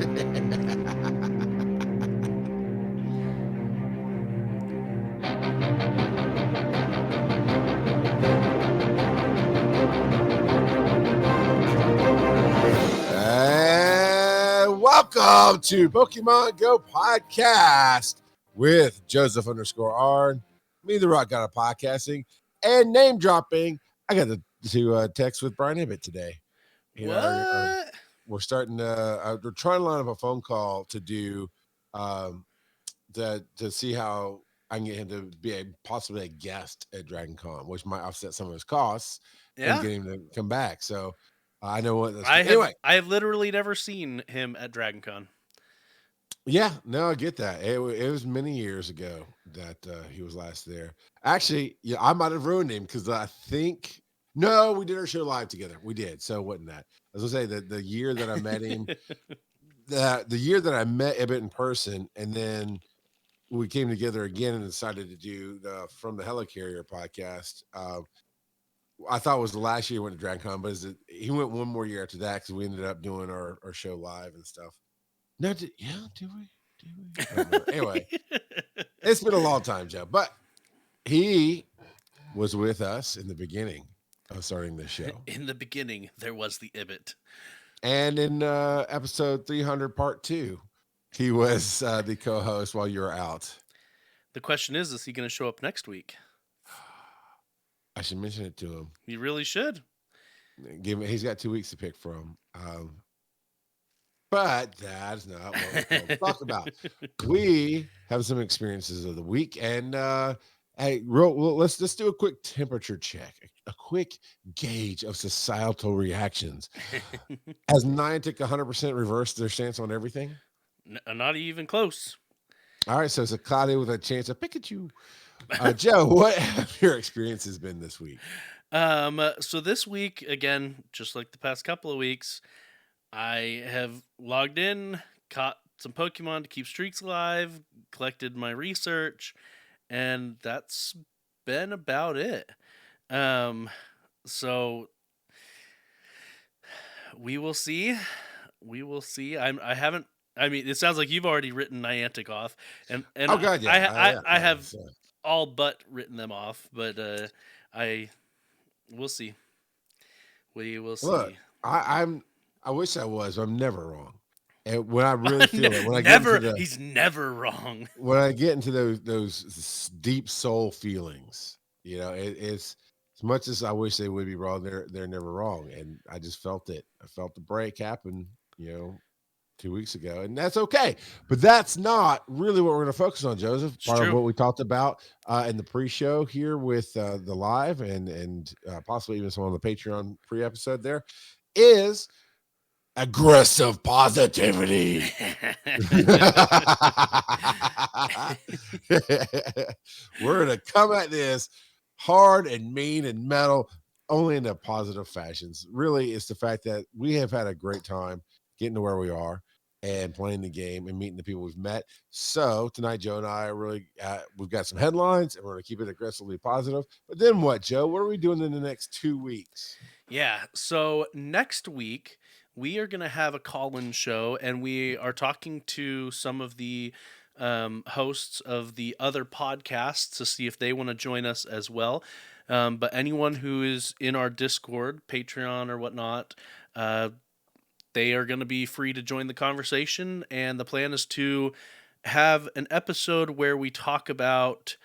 Welcome to Pokemon GO Podcast with Joseph_R, me, the Rock God of Podcasting, and name dropping. I got to text with Brian Ibbett today. We're starting to, we're trying to line up a phone call to do, to see how I can get him to be possibly a guest at Dragon Con, which might offset some of his costs and get him to come back. So I know what that's I have literally never seen him at Dragon Con. Yeah, no, I get that. It was many years ago that he was last there. Actually, yeah, I might have ruined him because I think no, we did our show live together. We did, so it wasn't that. I was gonna say that the year that I met him, the year that I met Ibbett in person, and then we came together again and decided to do the From the Helicarrier podcast. I thought it was the last year he went to Dragon Con, but he went one more year after that because we ended up doing our show live and stuff. No, do we? Anyway, it's been a long time, Joe, but he was with us in the beginning of starting this show. In the beginning, there was the Ibbett. And in episode 300, part 2, he was the co-host while you were out. The question is he going to show up next week? I should mention it to him. You really should. He's got 2 weeks to pick from. But that's not what we'll talk about. We have some experiences of the week, and let's just do a quick temperature check, a quick gauge of societal reactions. Has Niantic 100% reversed their stance on everything? Not even close. All right, so it's a cloudy with a chance of Pikachu. Joe, what have your experiences been this week? So this week, again, just like the past couple of weeks, I have logged in, caught some Pokemon to keep streaks alive, collected my research, and that's been about it. So we will see. I mean, it sounds like you've already written Niantic off, and oh god, yeah, I have all but written them off, but we'll see. We will see. Look, I wish I was, but I'm never wrong. And when I really feel it, when he's never wrong. When I get into those deep soul feelings, it's as much as I wish they would be wrong, they're never wrong. And I just felt it. I felt the break happen, 2 weeks ago, and that's okay. But that's not really what we're going to focus on, Joseph. Part of what we talked about in the pre-show here with the live and possibly even some on the Patreon pre-episode there is aggressive positivity. We're going to come at this hard and mean and metal, only in a positive fashions. Really, it's the fact that we have had a great time getting to where we are and playing the game and meeting the people we've met. So tonight, Joe and I are really, we've got some headlines and we're going to keep it aggressively positive. But then what, Joe? What are we doing in the next 2 weeks? Yeah. So next week, we are going to have a call-in show, and we are talking to some of the hosts of the other podcasts to see if they want to join us as well. But anyone who is in our Discord, Patreon or whatnot, they are going to be free to join the conversation. And the plan is to have an episode where we talk about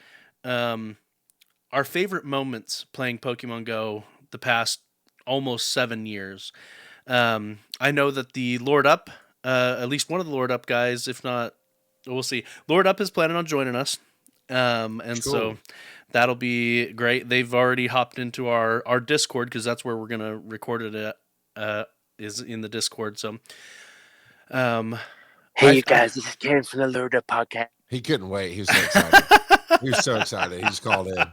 our favorite moments playing Pokemon Go the past almost 7 years. I know that the Lord Up, at least one of the Lord Up guys, if not, we'll see. Lord Up is planning on joining us. So that'll be great. They've already hopped into our Discord because that's where we're going to record it at, is in the Discord. So, hey, you guys, this is Karen from the Lord Up Podcast. He couldn't wait. He was so excited. He was so excited. He just called in.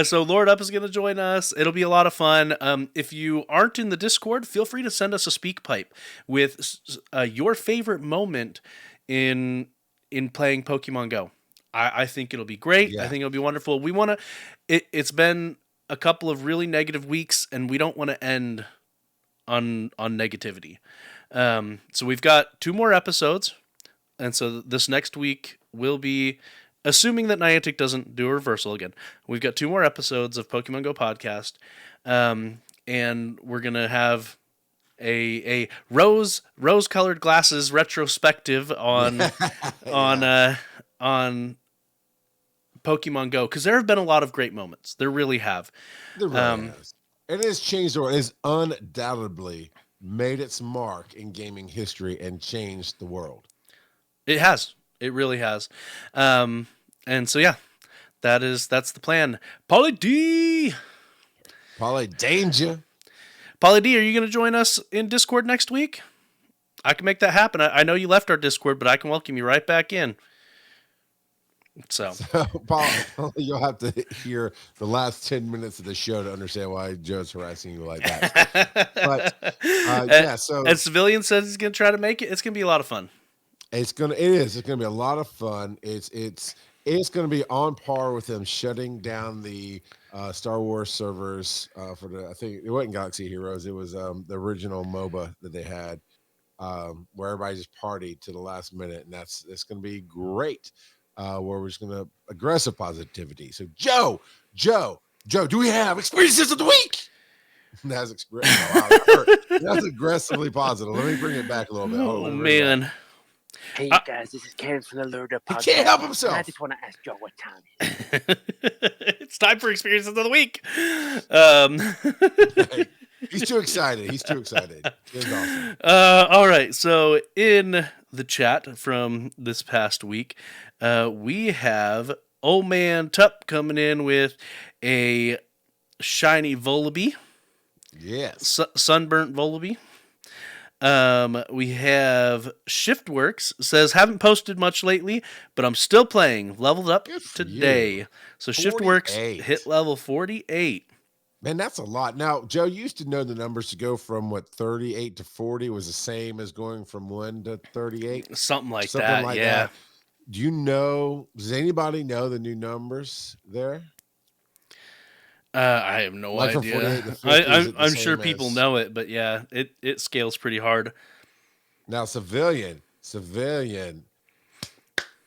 So Lord Up is going to join us. It'll be a lot of fun. If you aren't in the Discord, feel free to send us a speak pipe with your favorite moment in playing Pokemon Go. I think it'll be great. Yeah. I think it'll be wonderful. We want to. It's been a couple of really negative weeks, and we don't want to end on negativity. So we've got 2 more episodes, and so this next week will be, assuming that Niantic doesn't do a reversal again, we've got 2 more episodes of Pokemon GO Podcast, and we're gonna have a rose-colored glasses retrospective on Yeah. on Pokemon Go, because there have been a lot of great moments. There really have. It really has. It has changed the world. It has undoubtedly made its mark in gaming history and changed the world. It has. It really has. And so yeah, that's the plan. Pauly D, Danger. Pauly D, are you going to join us in Discord next week? I can make that happen. I know you left our Discord, but I can welcome you right back in. So Paul, you'll have to hear the last 10 minutes of the show to understand why Joe's harassing you like that. But yeah, so and Civilian says he's going to try to make it. It's going to be a lot of fun. it's gonna be a lot of fun. It's gonna be on par with them shutting down the Star Wars servers for I think it wasn't Galaxy Heroes, it was the original MOBA that they had, where everybody just partied to the last minute, and that's gonna be great. Where we're just gonna aggressive positivity. So Joe, do we have experiences of the week? That's aggressively positive. Let me bring it back a little bit. Oh man. Hey, you guys, this is Ken from the Loader Podcast. He can't help himself. I just want to ask Joe what time it is. It's time for experiences of the week. He's too excited. It's awesome. All right. So in the chat from this past week, we have Old Man Tup coming in with a shiny Volibee. Yes. Sunburnt Volibee. We have Shiftworks says, haven't posted much lately, but I'm still playing. Leveled up today. You. So Shiftworks 48. hit level 48. Man, that's a lot. Now, Joe, you used to know the numbers to go from 38 to 40 was the same as going from 1 to 38. Something like that. Yeah. Do you know? Does anybody know the new numbers there? I have no idea. I'm sure people know it, but yeah, it scales pretty hard. Now, Civilian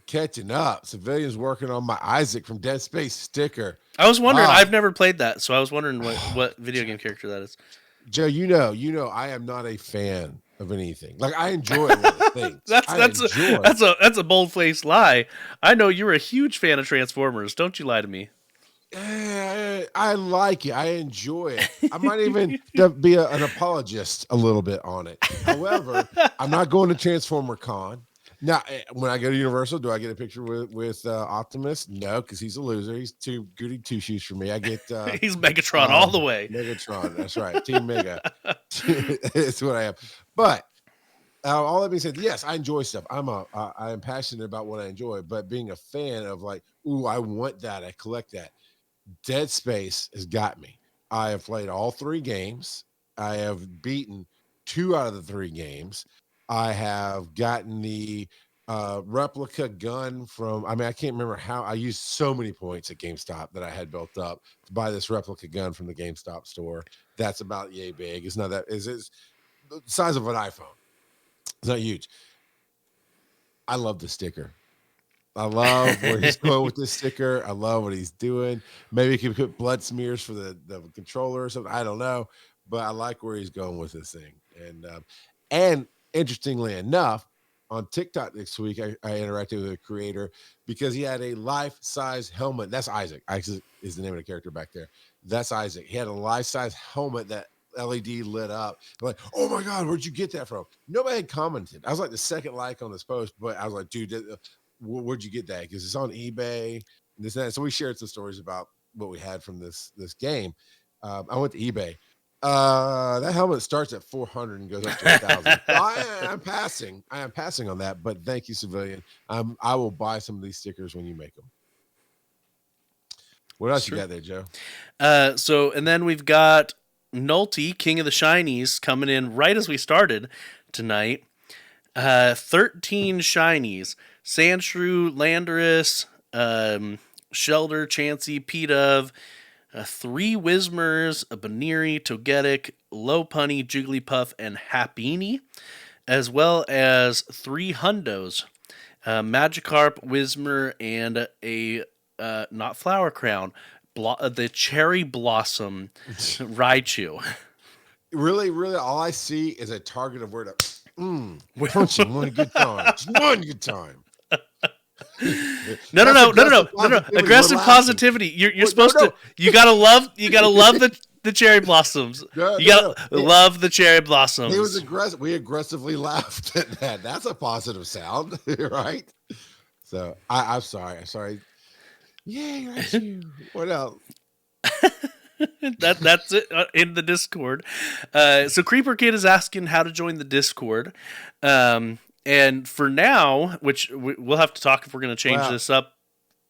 catching up. Civilian's working on my Isaac from Dead Space sticker. I was wondering. I've never played that, so I was wondering what video game character that is. Joe, you know, I am not a fan of anything. Like, I enjoy a lot of things. That's a bold-faced lie. I know you're a huge fan of Transformers. Don't you lie to me. I like it. I enjoy it. I might even be an apologist a little bit on it. However, I'm not going to Transformer Con. Now, when I go to Universal, do I get a picture with Optimus? No, because he's a loser. He's too goody two shoes for me. I get he's Megatron all the way. Megatron, that's right. Team Mega. That's what I am. But all that being said, yes, I enjoy stuff. I am passionate about what I enjoy. But being a fan of like, ooh, I want that. I collect that. Dead Space has got me. I have played all 3 games. I have beaten 2 out of the 3 games. I have gotten the replica gun from, I can't remember how. I used so many points at GameStop that I had built up to buy this replica gun from the GameStop store. That's about yay big. It's not that, it's the size of an iPhone. It's not huge. I love the sticker. I love where he's going with this sticker. I love what he's doing. Maybe he can put blood smears for the controller or something. I don't know. But I like where he's going with this thing. And interestingly enough, on TikTok this week, I interacted with a creator because he had a life-size helmet. That's Isaac. Isaac is the name of the character back there. That's Isaac. He had a life-size helmet that LED lit up. I'm like, oh my God, where'd you get that from? Nobody had commented. I was like the second like on this post, but I was like, dude, where'd you get that? Because it's on eBay. And this and that. So we shared some stories about what we had from this game. I went to eBay. That helmet starts at 400 and goes up to 1,000. So I am passing on that. But thank you, Civilian. I will buy some of these stickers when you make them. What else you got there, Joe? And then we've got Nulty, King of the Shinies, coming in right as we started tonight. 13 Shinies. Sandshrew, Landorus, Shelder, Chansey, Pidove, 3 Whismers, a Baneri, Togetic, Lopunny, Jigglypuff, and Happiny. as well as 3 hundos. Magikarp, Whismur, and a not Flower Crown, the Cherry Blossom Raichu. Really, really, all I see is a target of where to punch him one good time. Just one good time. No. Aggressive positivity. Aggressive We're positivity. You're Well, supposed no. to. You gotta love the cherry blossoms. No, You no, gotta no. love the cherry He was blossoms. aggressive. We aggressively laughed at that. That's a positive sound, right? So I'm sorry. I'm sorry. Yeah, Raichu. What else? That's it in the Discord. So Creeper Kid is asking how to join the Discord. And for now, which we'll have to talk if we're going to change Wow. this up,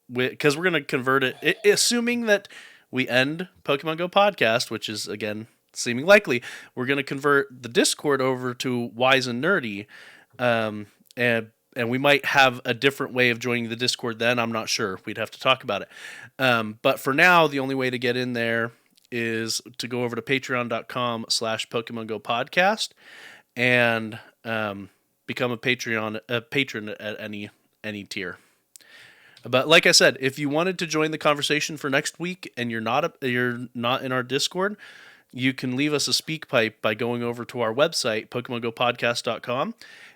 because we're going to convert it, assuming that we end Pokemon Go Podcast, which is, again, seeming likely, we're going to convert the Discord over to Wise and Nerdy. And we might have a different way of joining the Discord then. I'm not sure. We'd have to talk about it. But for now, the only way to get in there is to go over to patreon.com/Pokemon Go Podcast and become a patron at any tier. But like I said, if you wanted to join the conversation for next week and you're not in our Discord, you can leave us a speak pipe by going over to our website, PokemonGoPodcast.com,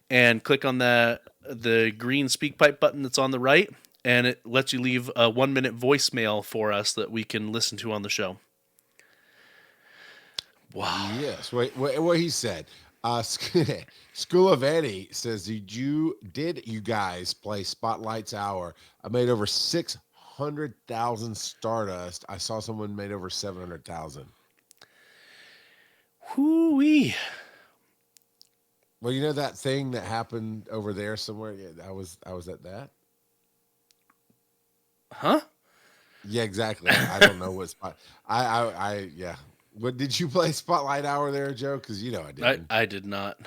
and click on the green speak pipe button that's on the right, and it lets you leave a 1-minute voicemail for us that we can listen to on the show. Wow. Yes. Wait. What he said. School of Eddie says, Did you guys play Spotlight's Hour? I made over 600,000 Stardust. I saw someone made over 700,000. Hoo-wee. Well, you know that thing that happened over there somewhere? Yeah, I was at that. Huh? Yeah, exactly. I don't know what spot. Yeah. What did you play Spotlight Hour there, Joe? Because you know I didn't. I did not.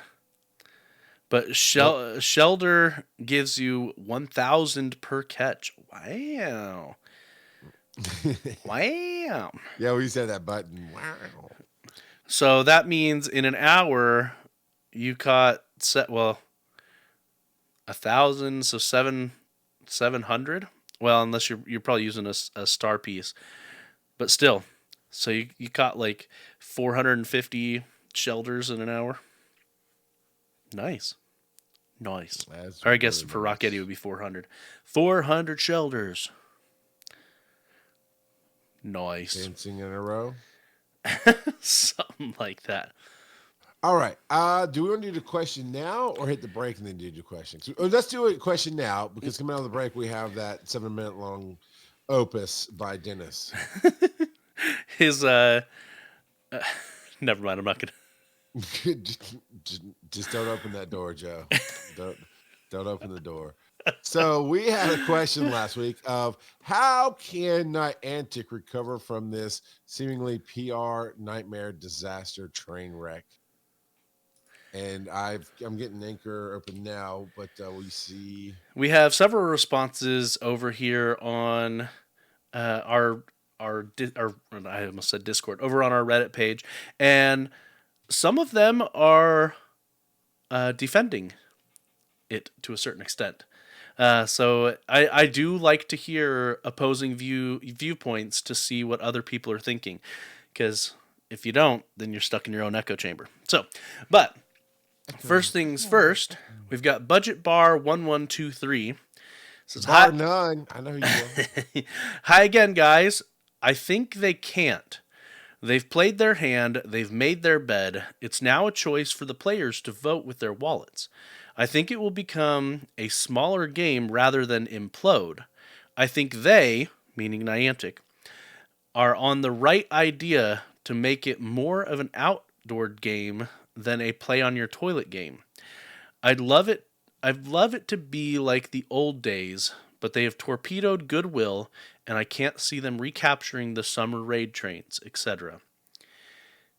But Shelder gives you 1,000 per catch. Wow. Wow. Yeah, we said that button. Wow. So that means in an hour you caught 1,000, so 700. Well, unless you're probably using a star piece, but still. So you caught like 450 Shelders in an hour. Nice. Or I guess really for nice. Rocketti it would be 400. 400 Shelders. Nice. Dancing in a row. Something like that. All right. Do we want to do the question now or hit the break and then do the question? Let's do a question now because coming out of the break, we have that 7-minute long opus by Dennis. His, never mind. I'm not going to. just don't open that door, Joe. Don't open the door. So we had a question last week of how can Niantic recover from this seemingly PR nightmare disaster train wreck? And I'm getting Anchor open now, but we see we have several responses over here on our I almost said Discord, over on our Reddit page, and some of them are defending it to a certain extent. So I do like to hear opposing viewpoints to see what other people are thinking, because if you don't, then you're stuck in your own echo chamber. So, but first things first, we've got Budget Bar 1123. Says, bar none. I know who you are. Hi again, guys. I think they can't. They've played their hand, they've made their bed. It's now a choice for the players to vote with their wallets. I think it will become a smaller game rather than implode. I think they, meaning Niantic, are on the right idea to make it more of an outdoor game than a play on your toilet game. I'd love it to be like the old days, but they have torpedoed goodwill, and I can't see them recapturing the summer raid trains, etc.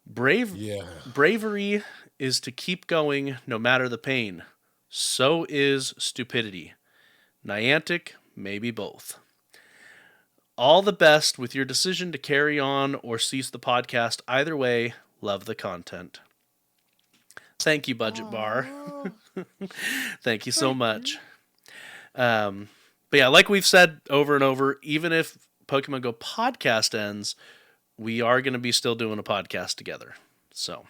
Bravery is to keep going no matter the pain. So is stupidity. Niantic, maybe both. All the best with your decision to carry on or cease the podcast. Either way, love the content. Thank you, Budget Bar. Oh, Thank you so thank much. you. But yeah, like we've said over and over, even if Pokemon Go podcast ends, we are going to be still doing a podcast together. So,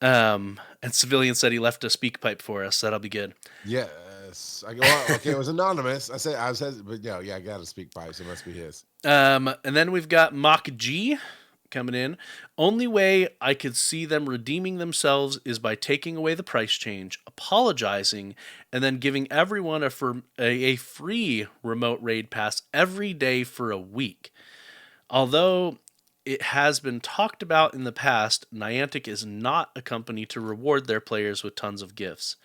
and Civilian said he left a speak pipe for us. That'll be good. Yes. I go, well, okay, it was anonymous. I said, but no, yeah, I got to speak pipe, so it must be his. And then we've got Mach G coming in. Only way I could see them redeeming themselves is by taking away the price change, apologizing, and then giving everyone a free remote raid pass every day for a week. Although it has been talked about in the past, Niantic is not a company to reward their players with tons of gifts.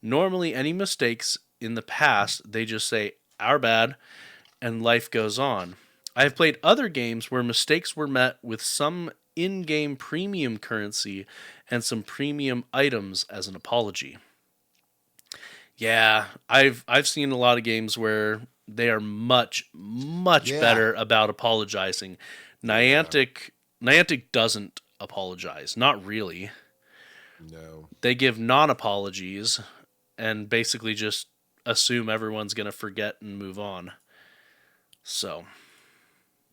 Normally, any mistakes in the past, they just say, our bad, and life goes on. I have played other games where mistakes were met with some in-game premium currency and some premium items as an apology. Yeah, I've seen a lot of games where they are much better about apologizing. Niantic doesn't apologize, not really. No. They give non-apologies and basically just assume everyone's going to forget and move on. So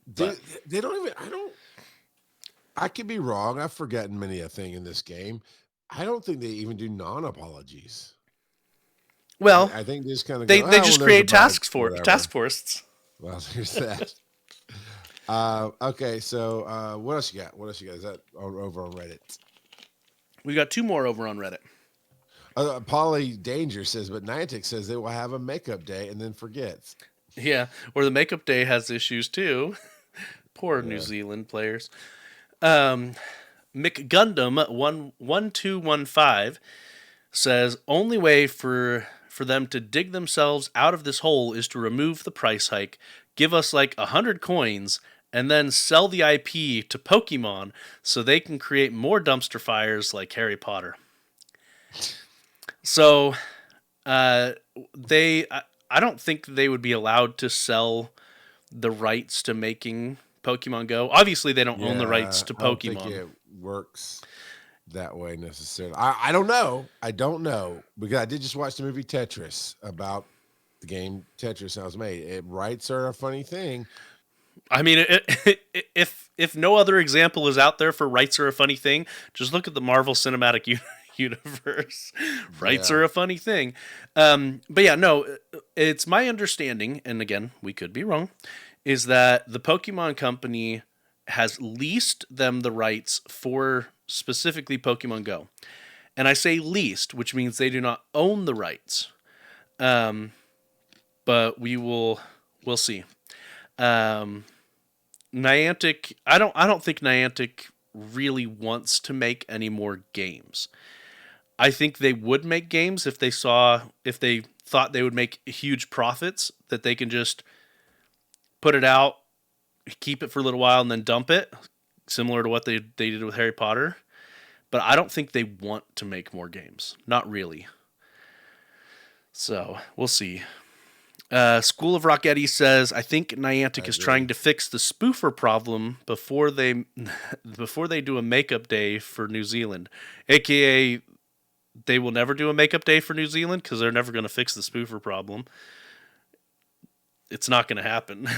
They don't even. I could be wrong. I've forgotten many a thing in this game. I don't think they even do non-apologies. well, I think they just kind of they go. just Well, there's a create bug," task whatever. forces. Well, there's that. Okay, so what else you got? Is that over on Reddit? We got 2 more over on Reddit. Polly Danger says, but Niantic says they will have a makeup day and then forgets. Yeah, or the makeup day has issues too. Poor New Zealand players. McGundam 1215 says only way for them to dig themselves out of this hole is to remove the price hike, give us like 100 coins, and then sell the IP to Pokemon so they can create more dumpster fires like Harry Potter. So, I don't think they would be allowed to sell the rights to making Pokemon Go. Obviously, they don't own the rights to I don't think Pokemon. it works that way necessarily. I don't know. I don't know because I did just watch the movie Tetris about the game Tetris that was made. Rights are a funny thing. I mean, if no other example is out there for rights are a funny thing, just look at the Marvel Cinematic Universe. Rights are a funny thing. But yeah, no, it's my understanding, and again, we could be wrong, is that the Pokemon Company has leased them the rights for specifically Pokemon Go. And I say leased, which means they do not own the rights. But we'll see. Niantic, I don't think Niantic really wants to make any more games. I think they would make games if they thought they would make huge profits, that they can just put it out, keep it for a little while, and then dump it, similar to what they did with Harry Potter. But I don't think they want to make more games. Not really. So, we'll see. School of Rocketti says, I think Niantic is trying to fix the spoofer problem before they do a makeup day for New Zealand. AKA, they will never do a makeup day for New Zealand because they're never going to fix the spoofer problem. It's not going to happen.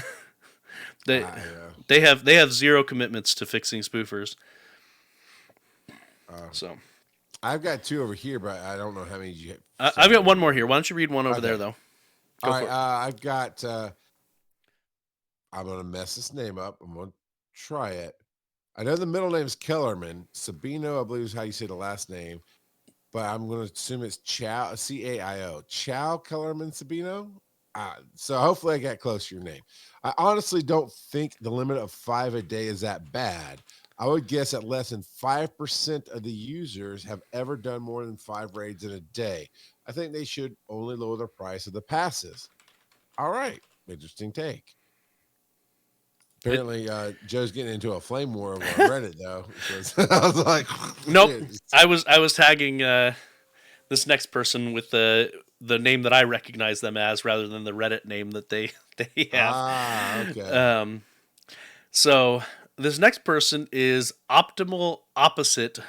They have zero commitments to fixing spoofers. So I've got 2 over here, but I don't know how many you have. I've got one more here. Why don't you read one over there, though? All right, I've got. I'm gonna mess this name up. I'm gonna try it. I know the middle name is Kellerman. Sabino, I believe, is how you say the last name, but I'm gonna assume it's Chow, Caio, Chow Kellerman Sabino. So hopefully I got close to your name. I honestly don't think the limit of 5 a day is that bad. I would guess that less than 5% of the users have ever done more than 5 raids in a day. I think they should only lower the price of the passes. All right. Interesting take. Apparently, Joe's getting into a flame war over on Reddit, though. I was like, nope. I was tagging this next person with the name that I recognize them as, rather than the Reddit name that they have. Okay. So this next person is Optimal Opposite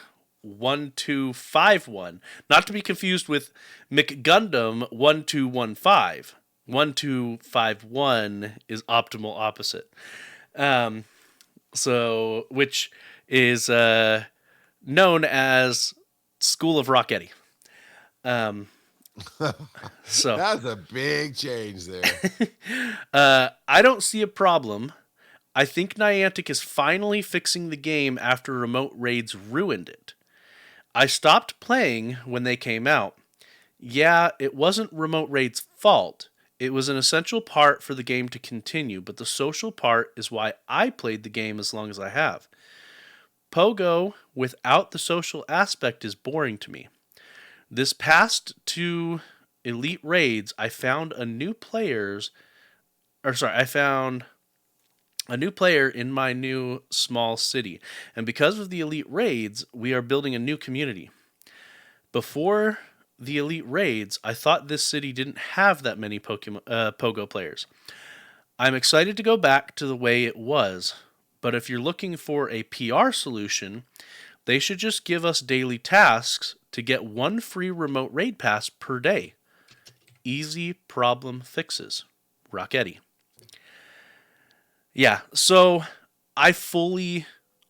1251. Not to be confused with McGundam 1215. 1251 is optimal opposite. So, which is known as School of Rocketti. So That's a big change there. I don't see a problem. I think Niantic is finally fixing the game after remote raids ruined it. I stopped playing when they came out. Yeah, it wasn't remote raids' fault. It was an essential part for the game to continue, but the social part is why I played the game as long as I have. Pogo without the social aspect is boring to me. This past two elite raids, I found a new player in my new small city, and because of the elite raids, we are building a new community. Before the elite raids, I thought this city didn't have that many Pogo players. I'm excited to go back to the way it was, but if you're looking for a PR solution, they should just give us daily tasks to get one free remote raid pass per day. Easy problem fixes. Rocketti. Yeah, so I fully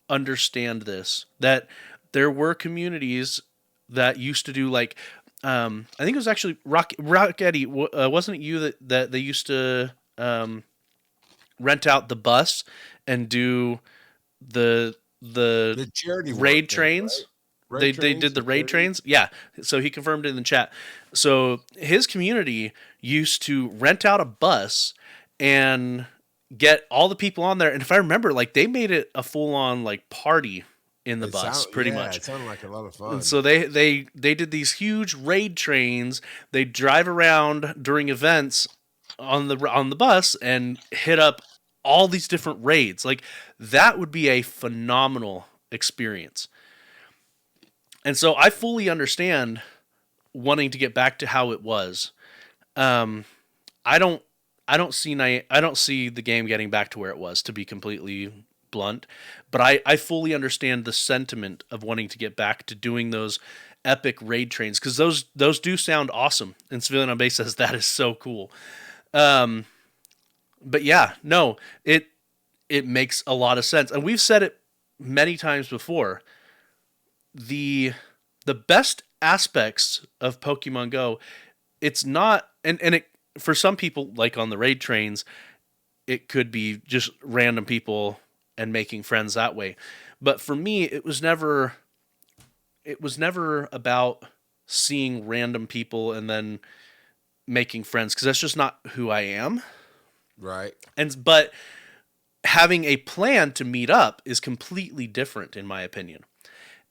understand this, that there were communities that used to do like, I think it was actually Rocketti, wasn't it you that they used to rent out the bus and do the charity raid work trains? Thing, right? They did the raid trains. Yeah. So he confirmed it in the chat. So his community used to rent out a bus and get all the people on there. And if I remember, like they made it a full on like party in the bus pretty much. It sounded like a lot of fun. And so they did these huge raid trains. They drive around during events on the bus and hit up all these different raids. Like that would be a phenomenal experience. And so I fully understand wanting to get back to how it was. I don't see the game getting back to where it was, to be completely blunt. But I fully understand the sentiment of wanting to get back to doing those epic raid trains, because those do sound awesome. And Civilian on Base says that is so cool. But yeah, no, it makes a lot of sense, and we've said it many times before. The best aspects of Pokemon Go, it's not, and it, for some people, like on the raid trains, it could be just random people and making friends that way. But for me, it was never about seeing random people and then making friends, because that's just not who I am. Right. But having a plan to meet up is completely different, in my opinion.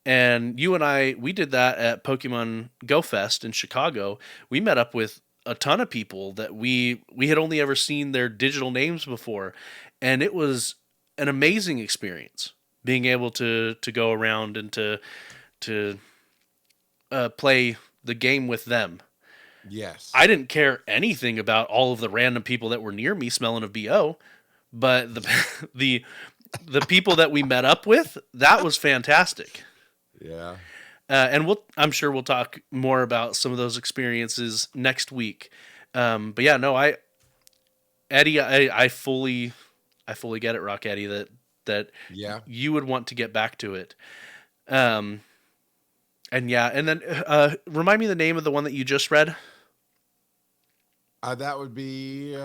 And you and I, we did that at Pokemon Go Fest in Chicago. We met up with a ton of people that we had only ever seen their digital names before. And it was an amazing experience being able to go around and to play the game with them. Yes. I didn't care anything about all of the random people that were near me smelling of BO, but the people that we met up with, that was fantastic. Yeah. And I'm sure we'll talk more about some of those experiences next week. But yeah, no, Eddie, I fully get it, Rock Eddie, that yeah, you would want to get back to it. And yeah, and then remind me the name of the one that you just read. That would be.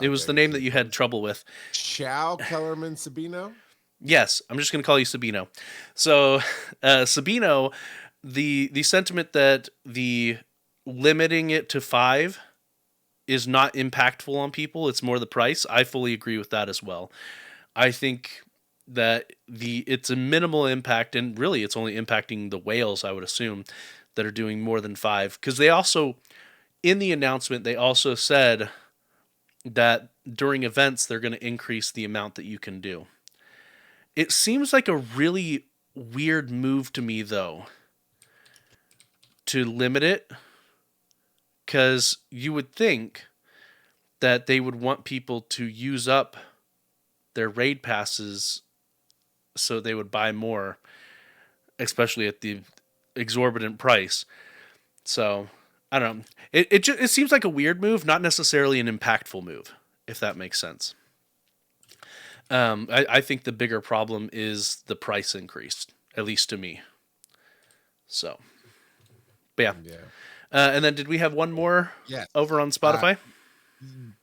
It was the name that you had trouble with. Chow Kellerman Sabino. Yes, I'm just going to call you Sabino. So, Sabino, the sentiment that the limiting it to 5 is not impactful on people, it's more the price. I fully agree with that as well. I think that it's a minimal impact, and really it's only impacting the whales, I would assume, that are doing more than 5. Because they also, in the announcement, they also said that during events, they're going to increase the amount that you can do. It seems like a really weird move to me, though, to limit it, because you would think that they would want people to use up their raid passes so they would buy more. especially at the exorbitant price. So I don't know. It seems like a weird move, not necessarily an impactful move, if that makes sense. I think the bigger problem is the price increase, at least to me. So, but yeah. Yeah. And then did we have one more Yes. over on Spotify?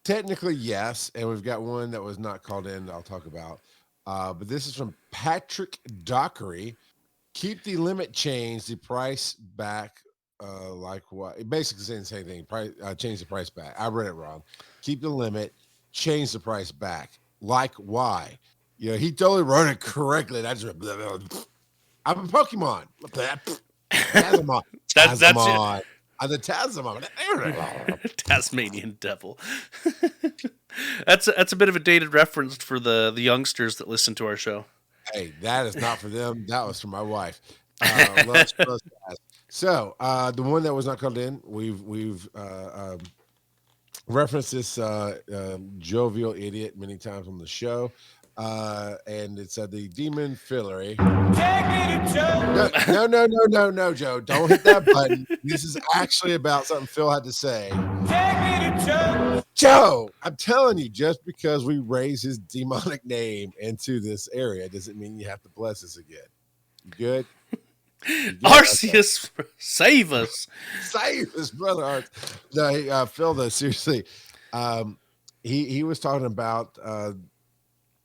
Technically, yes. And we've got one that was not called in that I'll talk about. But this is from Patrick Dockery. Keep the limit change, the price back. Like what? It basically saying the same thing. Price, change the price back. I read it wrong. Keep the limit, change the price back. Like why? You know, he totally wrote it correctly. And I just blah, blah, blah. I'm a Pokemon. Tazamon. That's Tazamon. I'm the Tazamon. Tasmanian devil. That's a bit of a dated reference for the youngsters that listen to our show. Hey, that is not for them. That was for my wife. So the one that was not called in, we've referenced this jovial idiot many times on the show, and it's the Demon Fillery. No, Joe, don't hit that button. This is actually about something Phil had to say. Joe, I'm telling you, just because we raise his demonic name into this area doesn't mean you have to bless us again. You good? Arceus, save us. Save us, brother Arts. No, Phil, though, seriously, he was talking about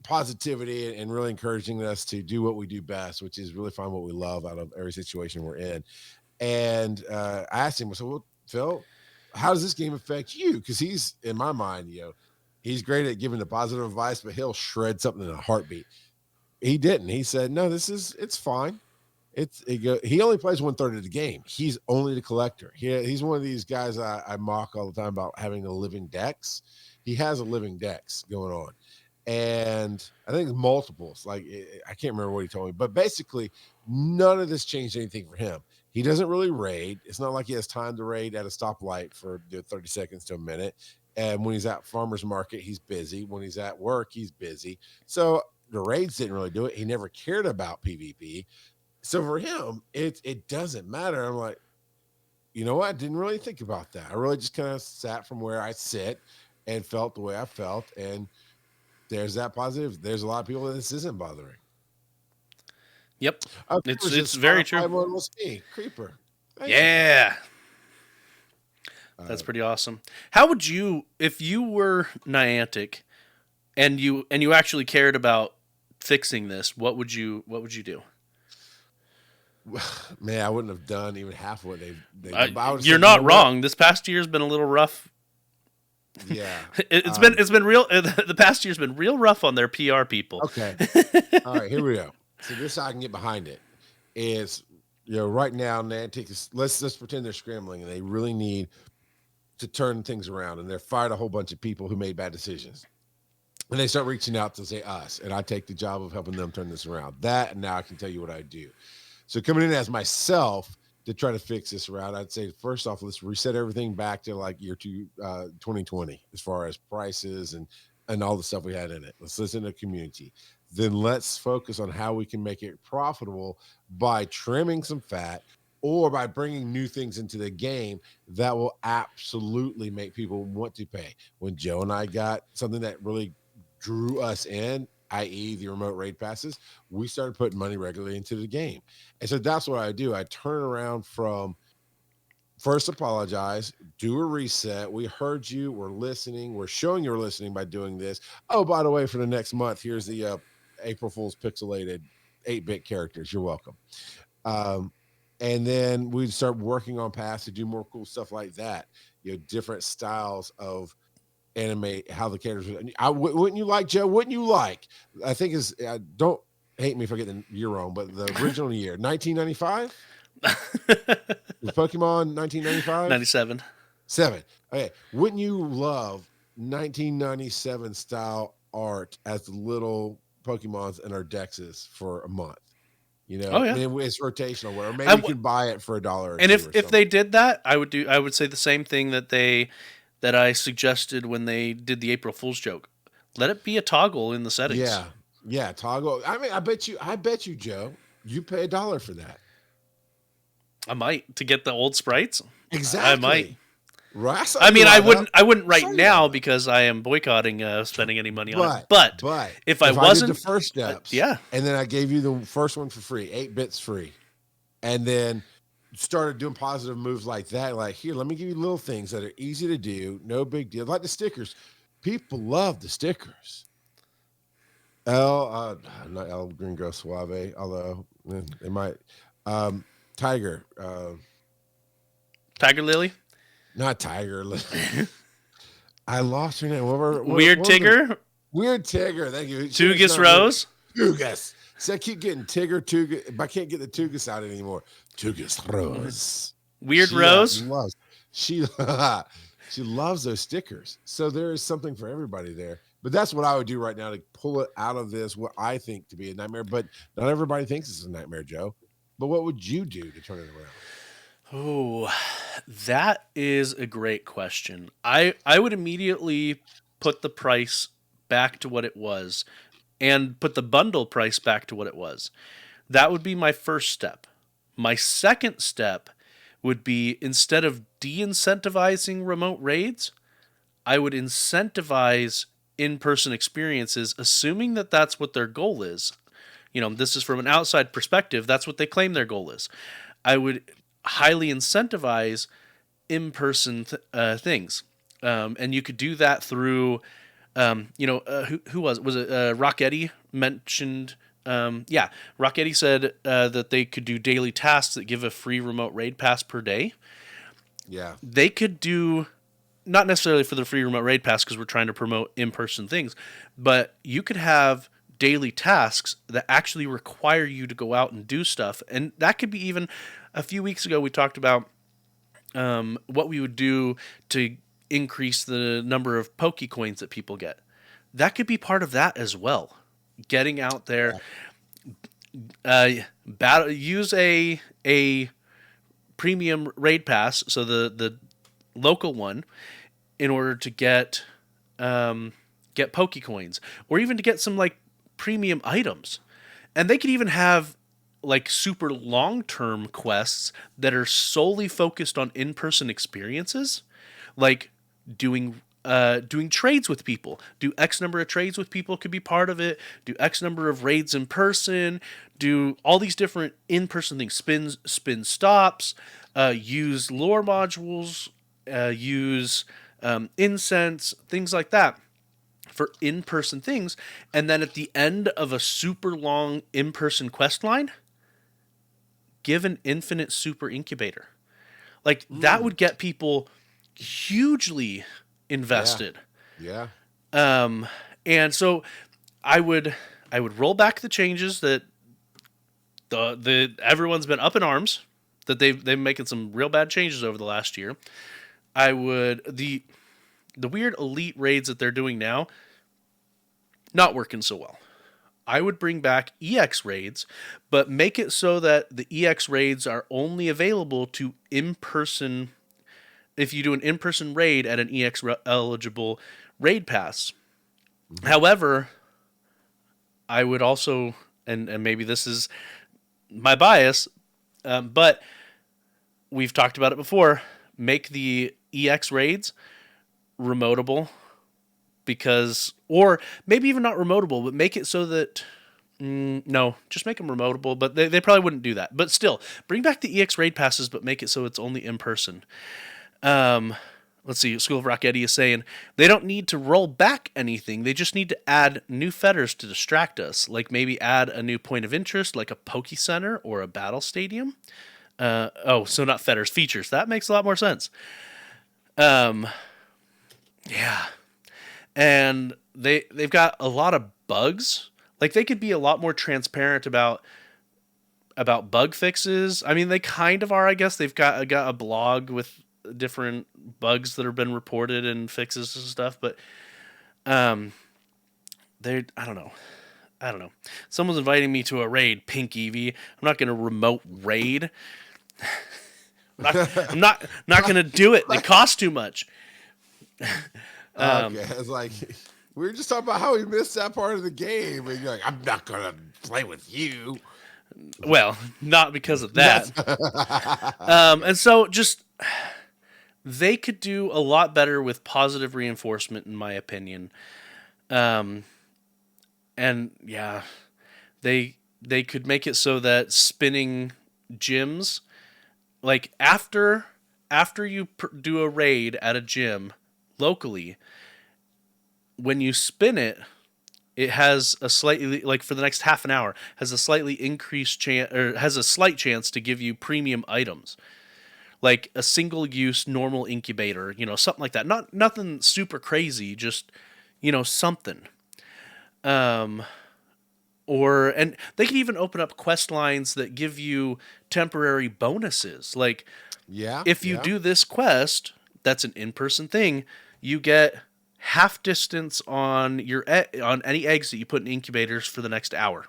positivity and really encouraging us to do what we do best, which is really find what we love out of every situation we're in. And I asked him, I said, well, Phil, how does this game affect you? Because he's, in my mind, he's great at giving the positive advice, but he'll shred something in a heartbeat. He didn't. He said, no, it's fine. He only plays 1/3 of the game. He's only the collector. He's one of these guys I mock all the time about having a living dex. He has a living dex going on. And I think it's multiples. Like, I can't remember what he told me, but basically none of this changed anything for him. He doesn't really raid. It's not like he has time to raid at a stoplight for 30 seconds to a minute. And when he's at farmer's market, he's busy. When he's at work, he's busy. So the raids didn't really do it. He never cared about PvP. So for him, it doesn't matter. I'm like, you know what? I didn't really think about that. I really just kind of sat from where I sit and felt the way I felt. And there's that positive. There's a lot of people that this isn't bothering. Yep. It's very true. Creeper. Yeah. That's pretty awesome. How would you, if you were Niantic and you actually cared about fixing this, what would you do? Man, I wouldn't have done even half of what they you're not wrong. This past year's been a little rough. Yeah. It's been real. The past year's been real rough on their PR people. Okay. All right, here we go. So this I can get behind it is, right now Niantic is, let's pretend they're scrambling and they really need to turn things around, and they're fired a whole bunch of people who made bad decisions. And they start reaching out to say us, and I take the job of helping them turn this around. That, and now I can tell you what I do. So coming in as myself to try to fix this around, I'd say, first off, let's reset everything back to like year 2020, as far as prices and all the stuff we had in it. Let's listen to the community. Then let's focus on how we can make it profitable by trimming some fat or by bringing new things into the game that will absolutely make people want to pay. When Joe and I got something that really drew us in, i.e. the remote raid passes, we started putting money regularly into the game. And so that's what I do. I turn around from first apologize, do a reset. We heard you. We're listening. We're showing you're listening by doing this. Oh, by the way, for the next month, here's the April Fool's pixelated 8-bit characters. You're welcome. And then we'd start working on paths to do more cool stuff like that. Different styles of animate how the characters wouldn't you like, Joe? Wouldn't you like? I think is don't hate me if I get the year wrong, but the original year, 1995. Was Pokemon 1995? 97. 7. Okay. Wouldn't you love 1997 style art as the little Pokemons in our dexes for a month? Oh, yeah. I mean, it's rotational. Where maybe you could buy it for $1. And if they did that, I would say the same thing that I suggested when they did the April Fool's joke. Let it be a toggle in the settings. Yeah, toggle. I mean, I bet you, Joe, You pay $1 for that. I might to get the old sprites. Exactly. I might. Right. I mean, I wouldn't right saw you now line up. because I am boycotting spending any money on it. But if I did wasn't, the first steps, yeah, and then I gave you the first one for free, 8 bits free, and then started doing positive moves like that, like, here, let me give you little things that are easy to do, no big deal, like the stickers. People love the stickers. Not El Gringo Suave, although they might. Tiger, Tiger Lily, not Tiger. I lost her name. Weird Tigger, Weird Tigger. Thank you. Tugus Rose. Tugus. See, I keep getting Tigger, Tugus, but I can't get the Tugus out anymore. Tugus Rose. Weird Rose. She loves those stickers. So there is something for everybody there. But that's what I would do right now to pull it out of this, what I think to be a nightmare. But not everybody thinks it's a nightmare, Joe. But what would you do to turn it around? Oh, that is a great question. I would immediately put the price back to what it was and put the bundle price back to what it was. That would be my first step. My second step would be, instead of de-incentivizing remote raids, I would incentivize in-person experiences, assuming that that's what their goal is. You know, this is from an outside perspective. That's what they claim their goal is. I would highly incentivize in-person things. And you could do that through, who was it? Rocketti mentioned... Rocketti said that they could do daily tasks that give a free remote raid pass per day. Yeah. They could do... not necessarily for the free remote raid pass because we're trying to promote in-person things, but you could have daily tasks that actually require you to go out and do stuff. And that could be, even a few weeks ago, we talked about what we would do to increase the number of Pokecoins that people get. That could be part of that as well. Getting out there, use a premium raid pass, so the local one, in order to get Pokecoins, or even to get some like premium items. And they could even have like super long-term quests that are solely focused on in-person experiences, like doing trades with people. Do X number of trades with people could be part of it. Do X number of raids in person. Do all these different in-person things. Spin stops. Use lore modules. Use incense, things like that for in-person things. And then at the end of a super long in-person quest line, give an infinite super incubator. Like that would get people hugely invested. Yeah. And so I would roll back the changes that the everyone's been up in arms that they've making some real bad changes over the last year. I would the weird elite raids that they're doing now, not working so well. I would bring back EX raids, but make it so that the EX raids are only available to in-person. If you do an in-person raid at an EX eligible raid pass. Mm-hmm. However, I would also, and maybe this is my bias, but we've talked about it before, make the EX raids remotable, because, or maybe even not remotable, but make it so that, no, just make them remotable, but they probably wouldn't do that. But still, bring back the EX raid passes, but make it so it's only in person. Let's see, School of Rocketti is saying they don't need to roll back anything. They just need to add new feathers to distract us. Like maybe add a new point of interest, like a Poke Center or a battle stadium. So not feathers, features. That makes a lot more sense. Yeah. And they've got a lot of bugs. Like they could be a lot more transparent about bug fixes. I mean, they kind of are, I guess. They've got a blog with different bugs that have been reported and fixes and stuff, but I don't know. Someone's inviting me to a raid, Pink Eevee. I'm not going to remote raid. I'm not going to do it. It costs too much. Okay, it's like we were just talking about how we missed that part of the game, and you're like, I'm not going to play with you. Well, not because of that. And so just they could do a lot better with positive reinforcement, in my opinion. And yeah, they could make it so that spinning gyms, like after you do a raid at a gym locally, when you spin it, it has a slightly, like for the next half an hour, has a slightly increased chance, or has a slight chance to give you premium items, like a single use normal incubator, something like that. Nothing super crazy, just something. And they can even open up quest lines that give you temporary bonuses. Like, if you do this quest, that's an in-person thing, you get half distance on on any eggs that you put in incubators for the next hour.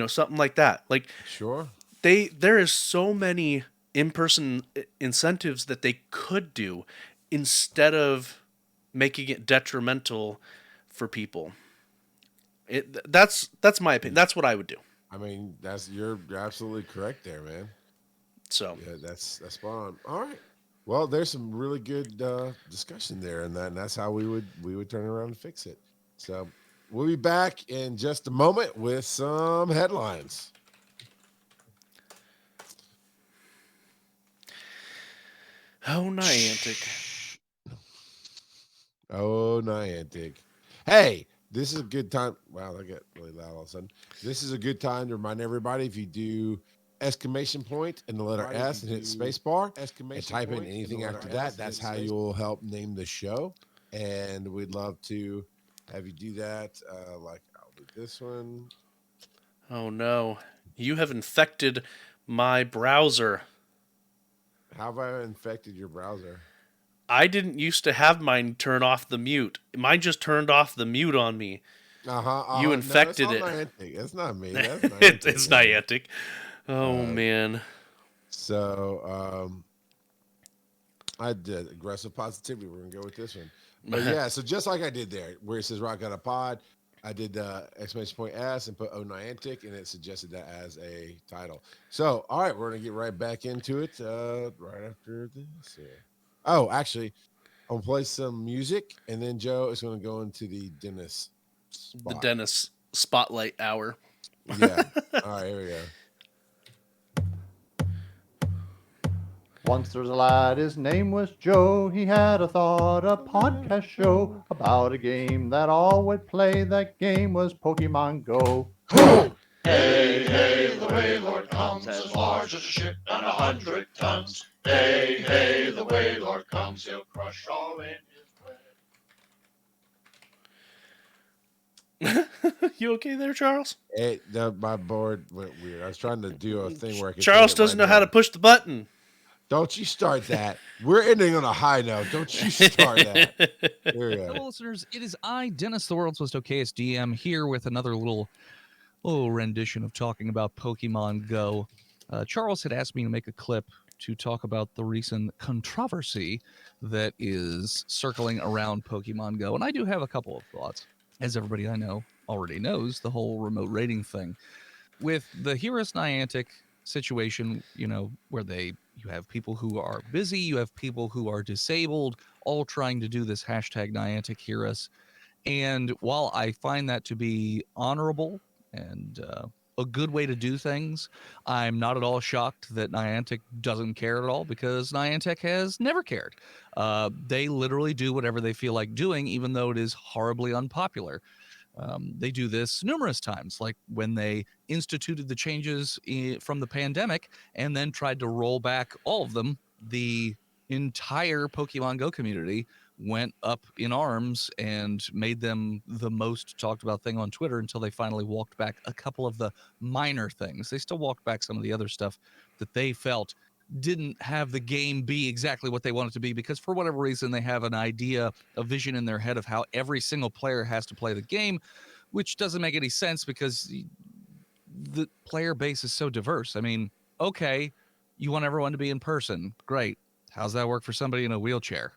Something like that. Like, sure. There is so many in-person incentives that they could do instead of making it detrimental for people. That's my opinion. That's what I would do. I mean, you're absolutely correct there, man. So yeah, that's spot on. All right. Well, there's some really good discussion there, and that's how we would turn around and fix it. So we'll be back in just a moment with some headlines. Oh, Niantic. Oh, Niantic. Hey, this is a good time. Wow, that got really loud all of a sudden. This is a good time to remind everybody, if you do exclamation point and the letter S and hit space bar and type in anything after that, that's how you'll help name the show. And we'd love to have you do that. Like, I'll do this one. Oh no, you have infected my browser. How have I infected your browser? I didn't used to have mine turn off the mute. Mine just turned off the mute on me. You infected it. Niantic. It's not me. That's Niantic. It's Niantic. Oh man. So I did aggressive positivity. We're gonna go with this one. But yeah, so just like I did there, where it says Rock Got a Pod, I did the exclamation point S and put Oh Niantic, and it suggested that as a title. So all right, we're gonna get right back into it right after this. Oh, actually, I'm gonna play some music, and then Joe is gonna go into the dentist spot. The dentist spotlight hour. Yeah. All right, here we go. Once there was a lad, his name was Joe. He had a thought, a podcast show about a game that all would play. That game was Pokemon Go. Hey, hey, the Wailord comes as large as a ship and 100 tons. Hey, hey, the Wailord comes, he'll crush all in his way. You okay there, Charles? My board went weird. I was trying to do a thing where I could. Charles doesn't know how to push the button. Don't you start that. We're ending on a high note. Don't you start that. Here we go. Hello, listeners. It is I, Dennis, the world's most okayest DM, here with another little rendition of talking about Pokemon Go. Charles had asked me to make a clip to talk about the recent controversy that is circling around Pokemon Go, and I do have a couple of thoughts. As everybody I know already knows, the whole remote rating thing. With the Heroes Niantic situation, where you have people who are busy, you have people who are disabled, all trying to do this hashtag Niantic Heroes. And while I find that to be honorable and a good way to do things, I'm not at all shocked that Niantic doesn't care at all, because Niantic has never cared. They literally do whatever they feel like doing, even though it is horribly unpopular. They do this numerous times, like when they instituted the changes from the pandemic and then tried to roll back all of them. The entire Pokemon Go community went up in arms and made them the most talked about thing on Twitter until they finally walked back a couple of the minor things. They still walked back some of the other stuff that they felt didn't have the game be exactly what they want it to be, because for whatever reason they have an idea, a vision in their head of how every single player has to play the game, which doesn't make any sense because the player base is so diverse. I mean, okay, you want everyone to be in person, great. How's that work for somebody in a wheelchair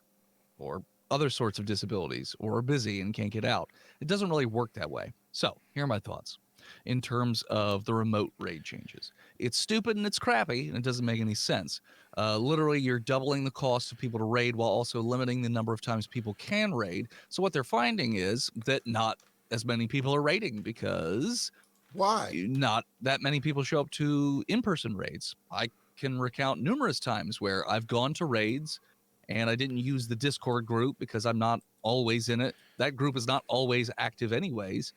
or other sorts of disabilities or are busy and can't get out? It doesn't really work that way. So here are my thoughts. in terms of the remote raid changes. It's stupid and it's crappy and it doesn't make any sense. Literally, you're doubling the cost of people to raid while also limiting the number of times people can raid. So what they're finding is that not as many people are raiding because Why? not that many people show up to in-person raids. I can recount numerous times where I've gone to raids and I didn't use the Discord group because I'm not always in it. That group is not always active anyways.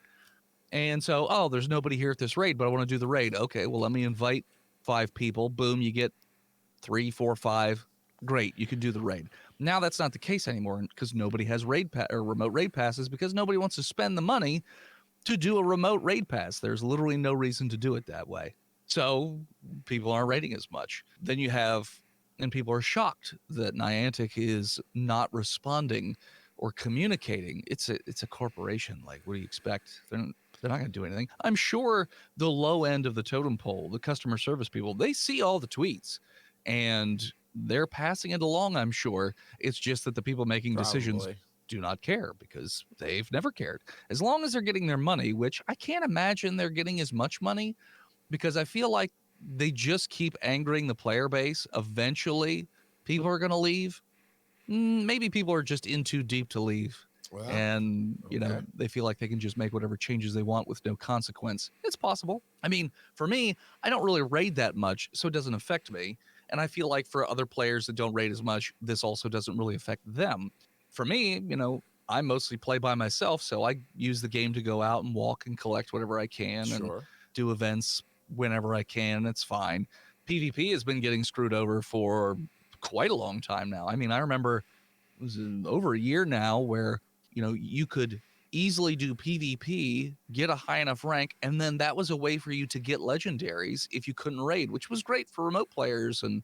And so, oh, there's nobody here at this raid, but I want to do the raid. Okay, well, let me invite 5 people. Boom, you get 3, 4, 5. Great, you can do the raid. Now that's not the case anymore because nobody has remote raid passes because nobody wants to spend the money to do a remote raid pass. There's literally no reason to do it that way. So people aren't raiding as much. Then you have, and people are shocked that Niantic is not responding or communicating. It's a corporation. Like, what do you expect? They're not going to do anything. I'm sure the low end of the totem pole, the customer service people, they see all the tweets and they're passing it along, I'm sure. It's just that the people making decisions Probably. do not care because they've never cared. As long as they're getting their money, which I can't imagine they're getting as much money because I feel like they just keep angering the player base. Eventually, people are going to leave. Maybe people are just in too deep to leave. Well, And, you know, okay. they feel like they can just make whatever changes they want with no consequence. It's possible. I mean, for me, I don't really raid that much, so it doesn't affect me. And I feel like for other players that don't raid as much, this also doesn't really affect them. For me, you know, I mostly play by myself, so I use the game to go out and walk and collect whatever I can and Sure. do events whenever I can. It's fine. PvP has been getting screwed over for quite a long time now. I mean, I remember it was over a year now where, you know, you could easily do PvP, get a high enough rank, and then that was a way for you to get legendaries if you couldn't raid, which was great for remote players and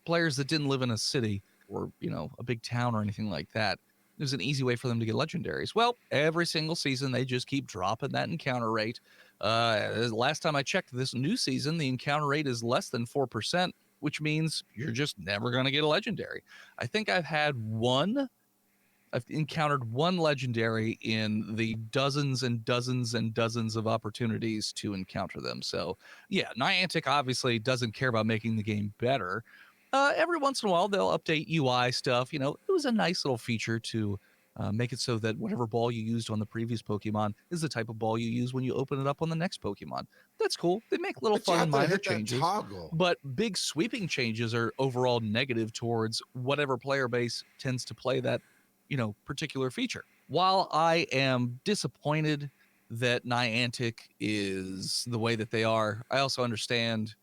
players that didn't live in a city or, you know, a big town or anything like that. It was an easy way for them to get legendaries. Well, every single season, they just keep dropping that encounter rate. Last time I checked this new season, the encounter rate is less than 4%, which means you're just never going to get a legendary. I think I've encountered one legendary in the dozens and dozens and dozens of opportunities to encounter them. So, yeah, Niantic obviously doesn't care about making the game better. Every once in a while, they'll update UI stuff. You know, it was a nice little feature to make it so that whatever ball you used on the previous Pokemon is the type of ball you use when you open it up on the next Pokemon. That's cool. They make little But you fun have to minor hit that changes. toggle. But big sweeping changes are overall negative towards whatever player base tends to play that, you know, particular feature. While I am disappointed that Niantic is the way that they are, I also understand,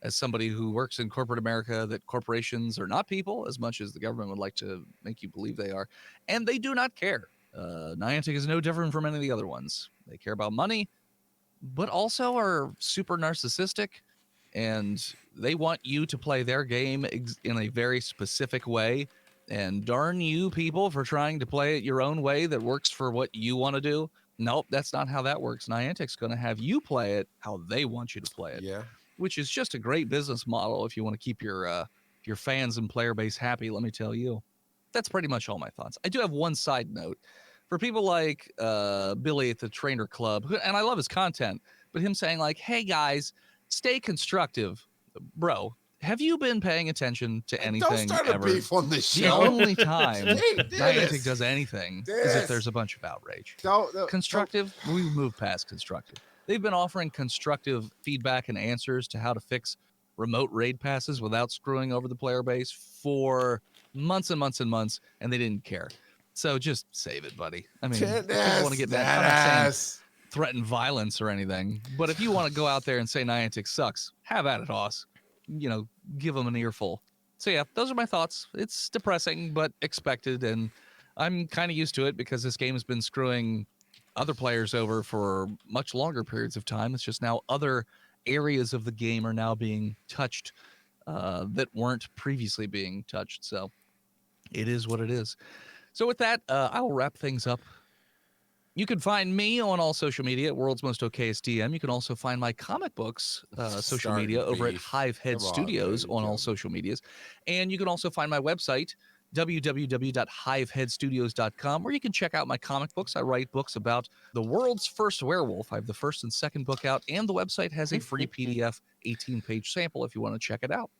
as somebody who works in corporate America, that corporations are not people as much as the government would like to make you believe they are, and they do not care. Niantic is no different from any of the other ones. They care about money, but also are super narcissistic, and they want you to play their game in a very specific way. And darn you people for trying to play it your own way that works for what you want to do. Nope, that's not how that works. Niantic's going to have you play it how they want you to play it, Yeah. which is just a great business model if you want to keep your fans and player base happy, let me tell you. That's pretty much all my thoughts. I do have one side note. For people like Billy at the Trainer Club, and I love his content, but him saying like, hey guys, stay constructive. Bro, have you been paying attention to anything Don't start ever? a beef on this The show. only time Hey, Niantic Dennis. does anything is Dennis. if there's a bunch of outrage. Don't- Constructive, we move past constructive. They've been offering constructive feedback and answers to how to fix remote raid passes without screwing over the player base for months and months and months, and they didn't care. So just save it, buddy. I mean, if people want to get mad, I'm not saying Dennis. threaten violence or anything, but if you want to go out there and say Niantic sucks, have at it, Hoss. You know, give them an earful. So yeah, those are my thoughts. It's depressing, but expected, and I'm kind of used to it because this game has been screwing other players over for much longer periods of time. It's just now other areas of the game are now being touched that weren't previously being touched. So it is what it is. So with that, I will wrap things up. You can find me on all social media at World's Most Okayest DM. You can also find my comic books social Starting media over at beef. Hivehead Come on, Studios there you on all go. social medias. And you can also find my website, www.hiveheadstudios.com, where you can check out my comic books. I write books about the world's first werewolf. I have the first and second book out, and the website has a free PDF 18-page sample if you want to check it out.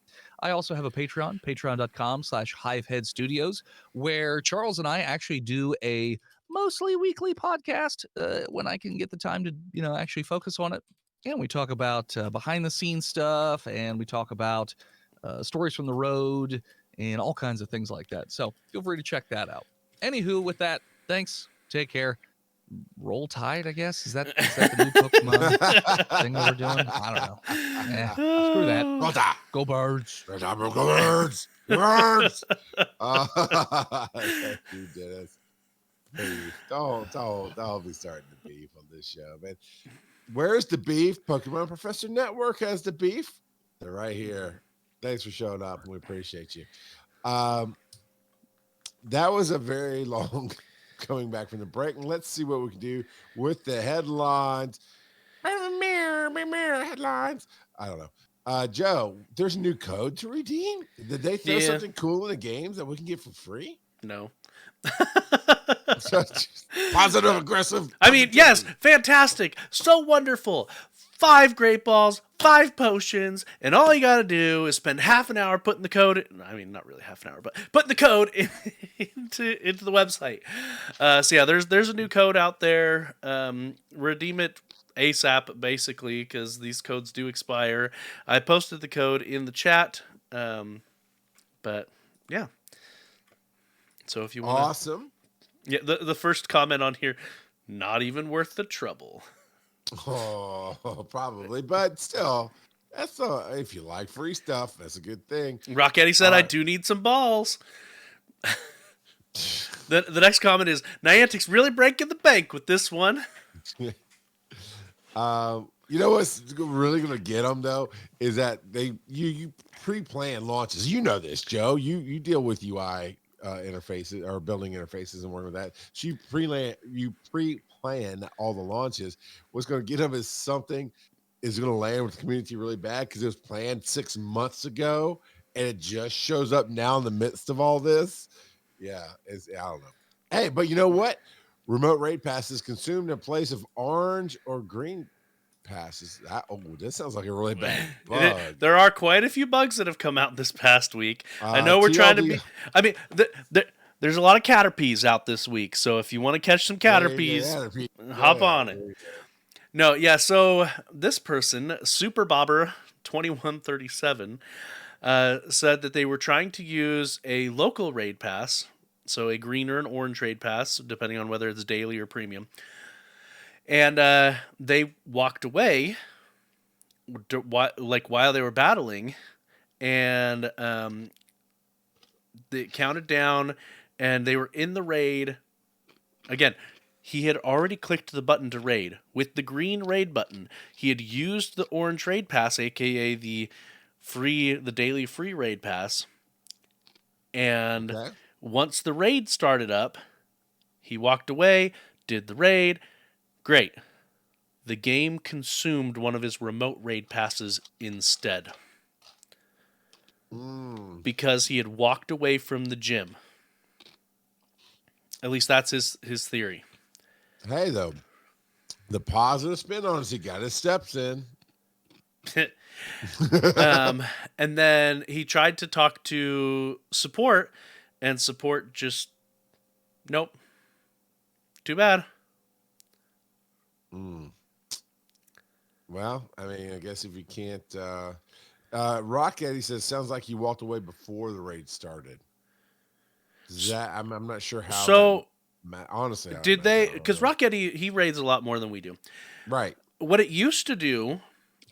I also have a Patreon, patreon.com/hiveheadstudios, where Charles and I actually do a mostly weekly podcast when I can get the time to, actually focus on it. And we talk about behind-the-scenes stuff, and we talk about stories from the road, and all kinds of things like that. So feel free to check that out. Anywho, with that, thanks. Take care. Roll Tide, I guess. Is that the new Pokemon thing that we're doing? I don't know. Screw that. Roll Tide. Go Birds. Go Birds. Birds. You did it. Don't be starting the beef on this show, man. Where's the beef? Pokemon Professor Network has the beef. They're right here. Thanks for showing up, and we appreciate you. That was a very long coming back from the break, and let's see what we can do with the headlines. Headlines. I don't know. Joe, there's a new code to redeem. Did they throw something cool in the games that we can get for free? No. Positive, aggressive. I mean, yes, fantastic. So wonderful. 5 great balls, 5 potions, and all you got to do is spend half an hour putting the code. I mean, not really half an hour, but putting the code into the website. So yeah, there's a new code out there. Redeem it ASAP, basically, because these codes do expire. I posted the code in the chat, but yeah. So if you want, awesome. Yeah, the first comment on here, not even worth the trouble. Oh, probably, but still, that's if you like free stuff, that's a good thing. Rock Eddie said, "I do need some balls." The next comment is, Niantic's really breaking the bank with this one. You know what's really going to get them though is that you pre-plan launches. You know this, Joe. You deal with UI interfaces or building interfaces and working with that. So you pre-plan all the launches. What's going to get them is something is going to land with the community really bad because it was planned 6 months ago and it just shows up now in the midst of all this. Yeah, I don't know. Hey, but you know what? Remote raid passes consumed in place of orange or green passes. This sounds like a really bad bug. There are quite a few bugs that have come out this past week. I know we're trying to be. I mean, there's a lot of Caterpies out this week, so if you want to catch some Caterpies, hop on it. No, yeah. So this person, Super Bobber 2137, said that they were trying to use a local raid pass, so a green or an orange raid pass, depending on whether it's daily or premium. And they walked away, while they were battling, and they counted down, and they were in the raid. Again, he had already clicked the button to raid. With the green raid button, he had used the orange raid pass, aka the daily free raid pass. And once the raid started up, he walked away, did the raid. Great. The game consumed one of his remote raid passes instead. Because he had walked away from the gym. At least that's his theory. Hey, though, the positive spin on it is he got his steps in. And then he tried to talk to support, and support just, nope. Too bad. Well, I mean, I guess if you can't, Rock Eddie says sounds like you walked away before the raid started. I'm not sure how. So honestly, did they? Because Rock Eddie, he raids a lot more than we do. Right. What it used to do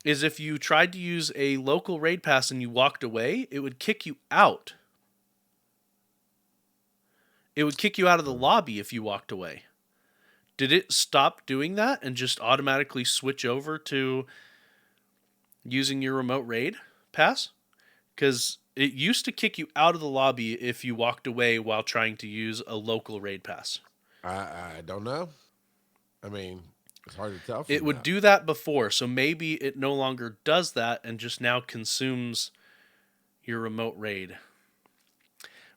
is if you tried to use a local raid pass and you walked away, it would kick you out. It would kick you out of the lobby if you walked away. Did it stop doing that and just automatically switch over to using your remote raid pass? Because it used to kick you out of the lobby if you walked away while trying to use a local raid pass. I don't know. I mean, it's hard to tell. It would do that before, so maybe it no longer does that and just now consumes your remote raid.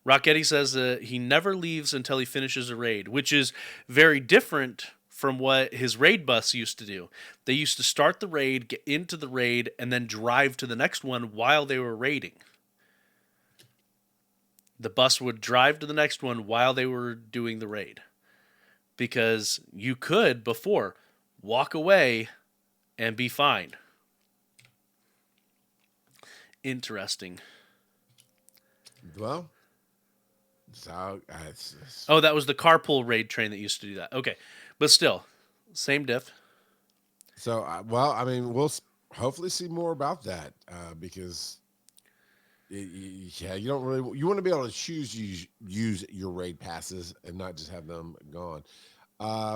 Rocketti says that he never leaves until he finishes a raid, which is very different from what his raid bus used to do. They used to start the raid, get into the raid, and then drive to the next one while they were raiding. The bus would drive to the next one while they were doing the raid. Because you could, before, walk away and be fine. Interesting. Well, Oh, that was the carpool raid train that used to do that. Okay. But still, same diff. So, well, I mean, we'll hopefully see more about that because, you don't really, you want to be able to use your raid passes and not just have them gone.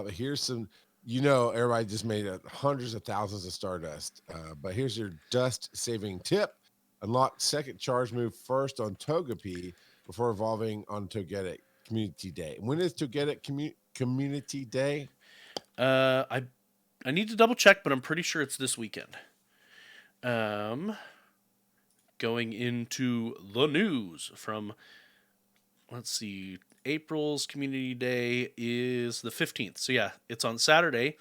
Here's some, everybody just made hundreds of thousands of Stardust, but here's your dust saving tip. Unlock second charge move first on Togepi before evolving on Togetic Community Day. When is Togetic Community Day? I need to double check, but I'm pretty sure it's this weekend. Going into the news from, let's see, April's Community Day is the 15th. So yeah, it's on Saturday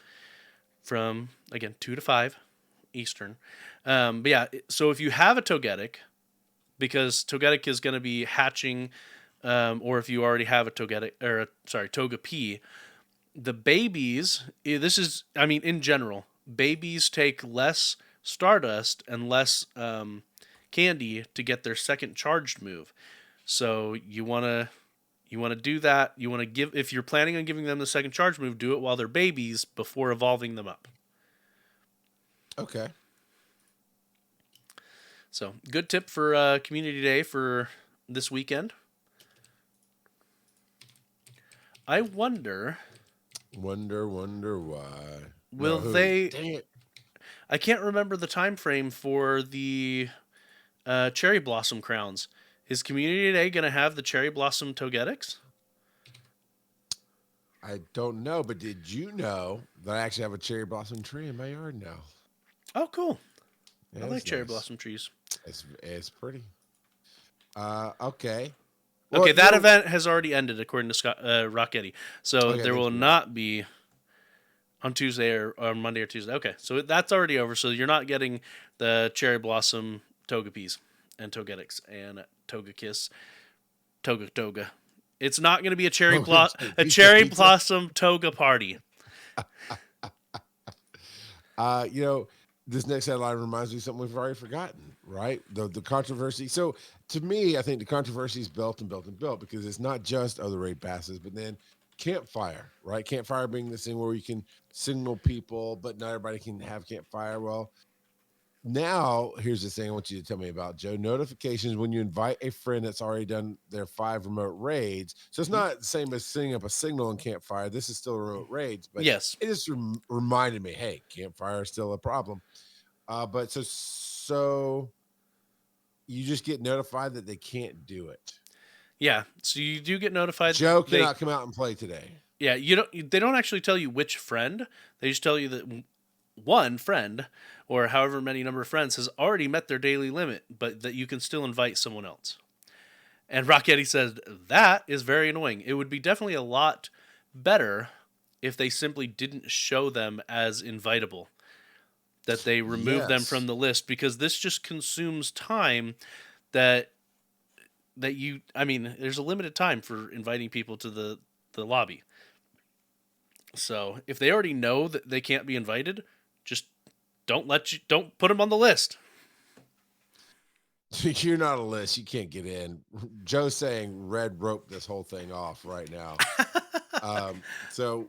from, again, 2 to 5 Eastern. But yeah, so if you have a Togetic, because Togetic is going to be hatching, or if you already have a Togetic, Togepi, the babies, in general, babies take less Stardust and less candy to get their second charged move. So you want to do that. You want to give, if you're planning on giving them the second charge move, do it while they're babies before evolving them up. Okay. So good tip for Community Day for this weekend. I wonder why. Will they? Dang it. I can't remember the time frame for the cherry blossom crowns. Is Community Day going to have the cherry blossom Togetics? I don't know, but did you know that I actually have a cherry blossom tree in my yard now? Oh, cool. Yeah, I like cherry blossom trees. It's pretty. Okay. Well, okay, that event has already ended, according to Scott Rocketti. So there will not be on Tuesday or Monday or Tuesday. Okay, so that's already over. So you're not getting the cherry blossom Togepis and Togetics and Togekiss, Toga. It's not going to be a cherry blossom Toga party. This next headline reminds me of something we've already forgotten, right? The controversy. So to me, I think the controversy is built because it's not just other raid passes, but then campfire, right? Campfire being this thing where you can signal people, but not everybody can have campfire. Well, now here's the thing I want you to tell me about, Joe. Notifications when you invite a friend that's already done their 5 remote raids. So it's not the same as setting up a signal on campfire. This is still remote raids, but yes, it just reminded me, hey, campfire is still a problem. But so you just get notified that they can't do it. Yeah, so you do get notified. Joe cannot come out and play today. Yeah, they don't actually tell you which friend. They just tell you that one friend, or however many number of friends, has already met their daily limit, but that you can still invite someone else. And Rocketti says that is very annoying. It would be definitely a lot better if they simply didn't show them as invitable, that they remove them from the list, because this just consumes time that there's a limited time for inviting people to the lobby. So if they already know that they can't be invited, just don't put them on the list. You're not a list. You can't get in. Joe's saying red rope this whole thing off right now. But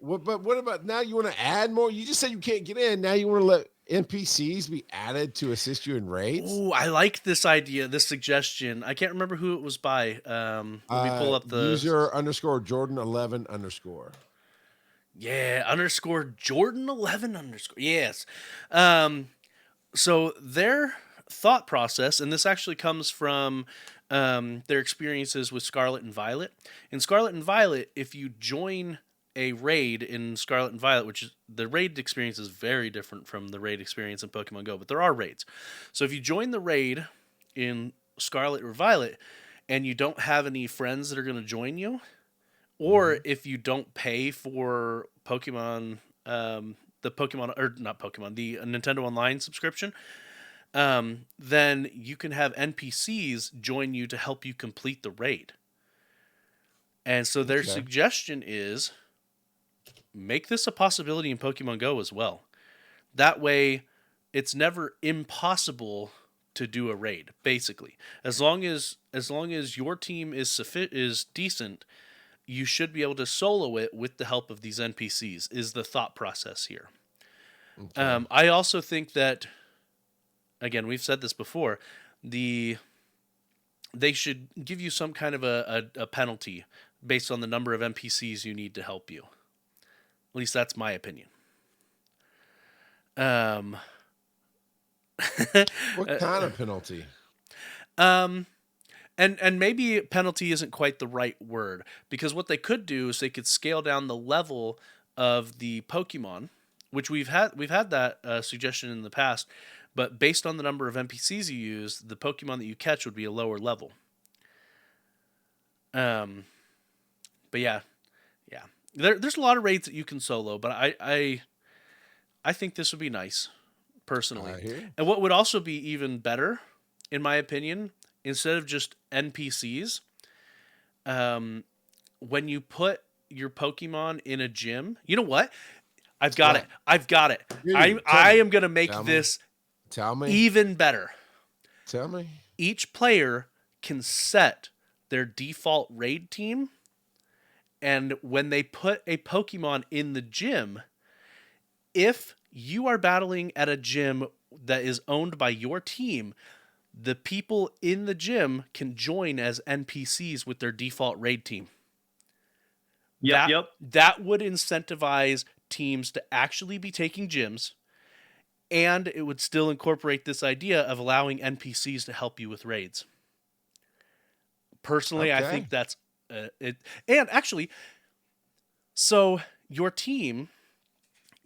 what about now? You want to add more? You just said you can't get in. Now you want to let NPCs be added to assist you in raids? Oh, I like this idea, this suggestion. I can't remember who it was by. Let me pull up the user _Jordan11_. Yeah, _Jordan11_. Yes. So their thought process, and this actually comes from their experiences with Scarlet and Violet. In Scarlet and Violet, if you join a raid in Scarlet and Violet, which is the raid experience is very different from the raid experience in Pokemon Go, but there are raids. So if you join the raid in Scarlet or Violet, and you don't have any friends that are going to join you, or if you don't pay for Pokemon, the Pokemon, or not Pokemon, the Nintendo Online subscription, then you can have NPCs join you to help you complete the raid. And so their Okay. suggestion is make this a possibility in Pokemon Go as well. That way, it's never impossible to do a raid. Basically, as long as your team is decent, you should be able to solo it with the help of these NPCs. Is the thought process here? Okay. I also think that, again, we've said this before, they should give you some kind of a penalty based on the number of NPCs you need to help you. At least that's my opinion. What kind of penalty? And maybe penalty isn't quite the right word, because what they could do is they could scale down the level of the Pokemon, which we've had that suggestion in the past, but based on the number of NPCs you use, the Pokemon that you catch would be a lower level. But yeah. There's a lot of raids that you can solo, but I think this would be nice, personally. I hear. And what would also be even better, in my opinion, instead of just NPCs, when you put your Pokemon in a gym, you know what? I've got What? it. I've got it. Dude, I tell me. am going to make Tell me. this Tell me. even better. Tell me. Each player can set their default raid team, and when they put a Pokemon in the gym, if you are battling at a gym that is owned by your team, the people in the gym can join as NPCs with their default raid team. Yep. That would incentivize teams to actually be taking gyms, and it would still incorporate this idea of allowing NPCs to help you with raids. Personally, I Okay. think that's it. And actually, so your team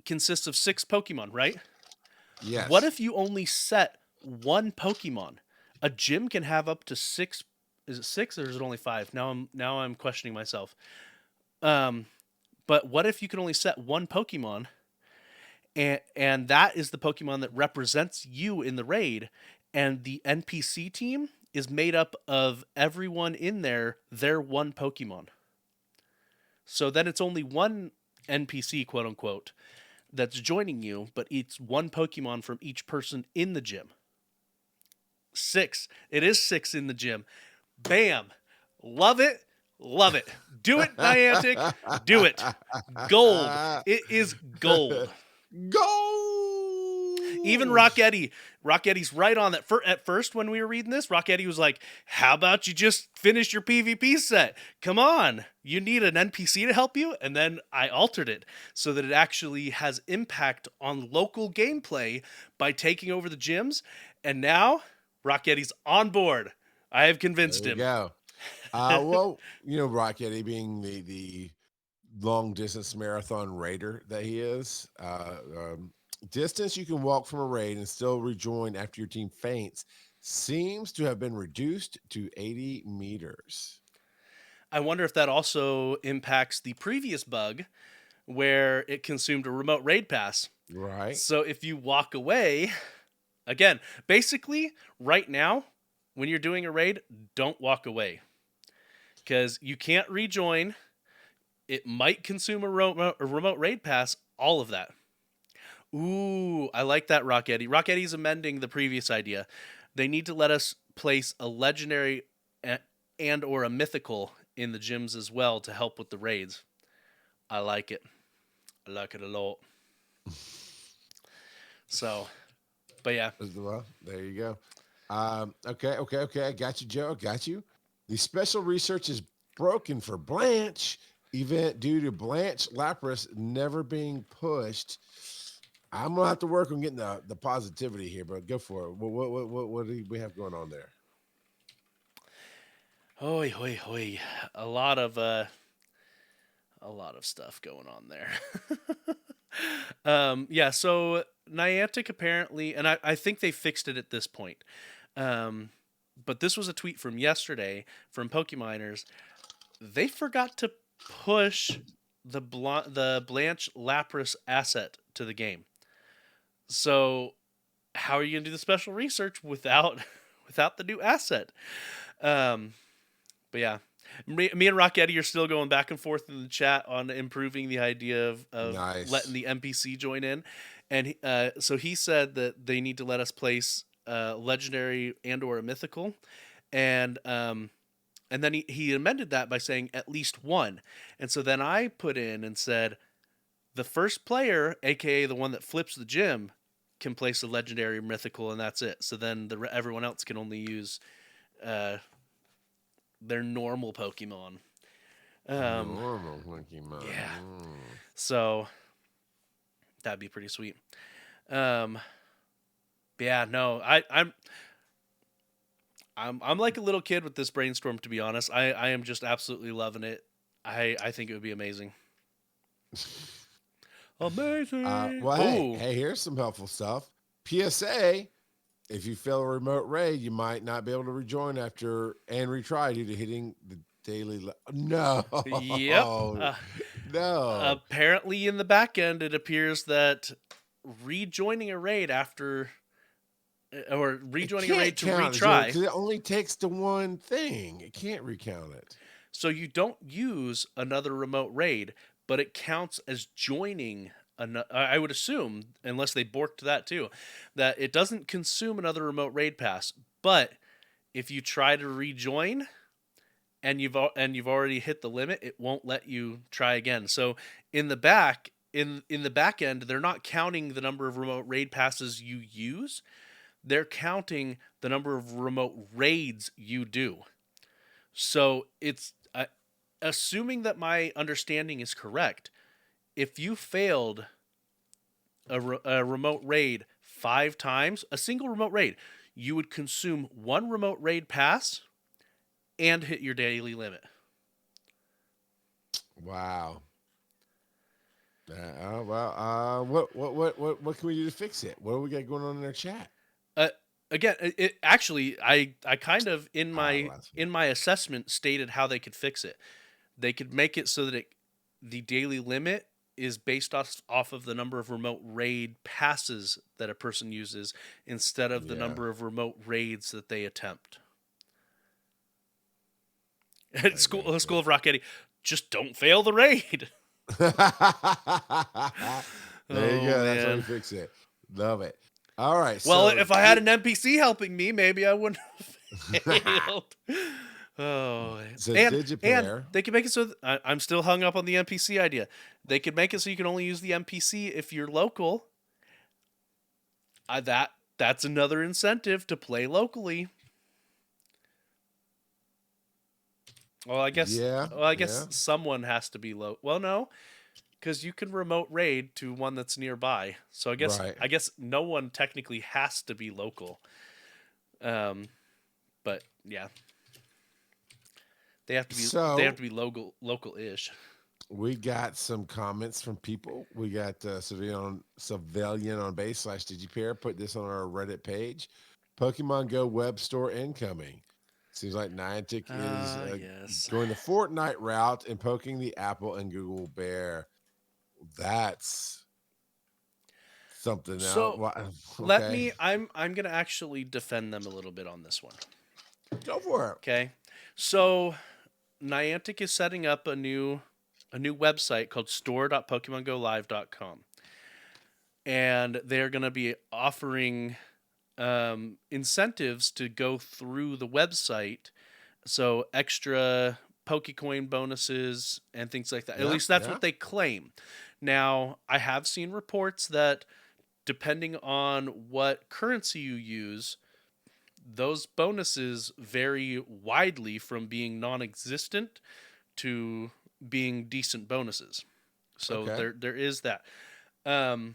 consists of 6 Pokemon, right? Yes. What if you only set one Pokemon? A gym can have up to 6. Is it 6 or is it only 5? Now I'm questioning myself. But what if you can only set one Pokemon, and that is the Pokemon that represents you in the raid, and the NPC team is made up of everyone in their one Pokemon. So then it's only one NPC, quote unquote, that's joining you, but it's one Pokemon from each person in the gym. 6. It is 6 in the gym. Bam. Love it. Love it. Do it, Niantic. Do it. Gold. It is gold. Go. Even Rockettie's right on that. At first, when we were reading this, Rockettie was like, how about you just finish your PvP set? Come on. You need an NPC to help you? And then I altered it so that it actually has impact on local gameplay by taking over the gyms. And now, Rockettie's on board. I have convinced There him. you go. Well, Rock Eddie being the long distance marathon raider that he is, distance you can walk from a raid and still rejoin after your team faints seems to have been reduced to 80 meters. I wonder if that also impacts the previous bug where it consumed a remote raid pass. Right. So if you walk away, again, basically right now, when you're doing a raid, don't walk away. Because you can't rejoin. It might consume a remote raid pass, all of that. Ooh, I like that, Rocketti. Rocketti's amending the previous idea. They need to let us place a legendary and or a mythical in the gyms as well to help with the raids. I like it. I like it a lot. So, but yeah. Well, there you go. Okay. I got you, Joe. I got you. The special research is broken for Blanche event due to Blanche Lapras never being pushed. I'm gonna have to work on getting the positivity here, but go for it. What do we have going on there? Hoi, hoi, hoi. A lot of stuff going on there. Yeah, so Niantic apparently, and I think they fixed it at this point. but this was a tweet from yesterday from Pokeminers. They forgot to push the Blanche Lapras asset to the game. So how are you gonna do the special research without the new asset? But yeah, me and Rocketti are still going back and forth in the chat on improving the idea of Nice. letting the NPC join in, and so he said that they need to let us place legendary and or a mythical, and then he amended that by saying at least one, and so then I put in and said the first player, aka the one that flips the gym, can place a legendary mythical, and that's it. So then everyone else can only use their normal Pokemon. Normal Pokemon. Yeah. So that'd be pretty sweet. But yeah, no, I'm like a little kid with this brainstorm, to be honest. I am just absolutely loving it. I think it would be amazing. Amazing. Well, hey, here's some helpful stuff. PSA: if you fail a remote raid, you might not be able to rejoin after and retry due to hitting the daily. No. Yep. No. Apparently, in the back end, it appears that rejoining a raid after or rejoining a raid to retry, because it only takes to one thing. It can't recount it. So you don't use another remote raid, but it counts as joining. I would assume, unless they borked that too, that it doesn't consume another remote raid pass. But if you try to rejoin and you've already hit the limit, it won't let you try again. So in the back end, they're not counting the number of remote raid passes you use. They're counting the number of remote raids you do. So it's assuming that my understanding is correct. If you failed a remote raid 5 times, a single remote raid, you would consume 1 remote raid pass and hit your daily limit. What can we do to fix it? What do we got going on in our chat? Again, it actually, I kind of in my assessment stated how they could fix it. They could make it so that the daily limit is based off of the number of remote raid passes that a person uses instead of the number of remote raids that they attempt. School of Rocketti, just don't fail the raid. There you go. That's how we fix it. Love it. All right. Well, if I had an NPC helping me, maybe I wouldn't have failed. Oh, so and they can make it so I'm still hung up on the NPC idea. They could make it so you can only use the NPC if you're local. That's another incentive to play locally. Well, I guess. Yeah. Well, I guess someone has to be low. Well, no, because you can remote raid to one that's nearby. So I guess no one technically has to be local. But yeah. They have to be local-ish. We got some comments from people. We got Civilian on base /Digipair put this on our Reddit page. Pokemon Go web store incoming. Seems like Niantic is going the Fortnite route and poking the Apple and Google bear. That's something else. So let me. I'm gonna actually defend them a little bit on this one. Go for it. Okay, so Niantic is setting up a new website called store.pokemongolive.com, and they're going to be offering incentives to go through the website, so extra Pokecoin bonuses and things like that. At least that's what they claim. Now, I have seen reports that depending on what currency you use, those bonuses vary widely from being non-existent to being decent bonuses. So there is that. The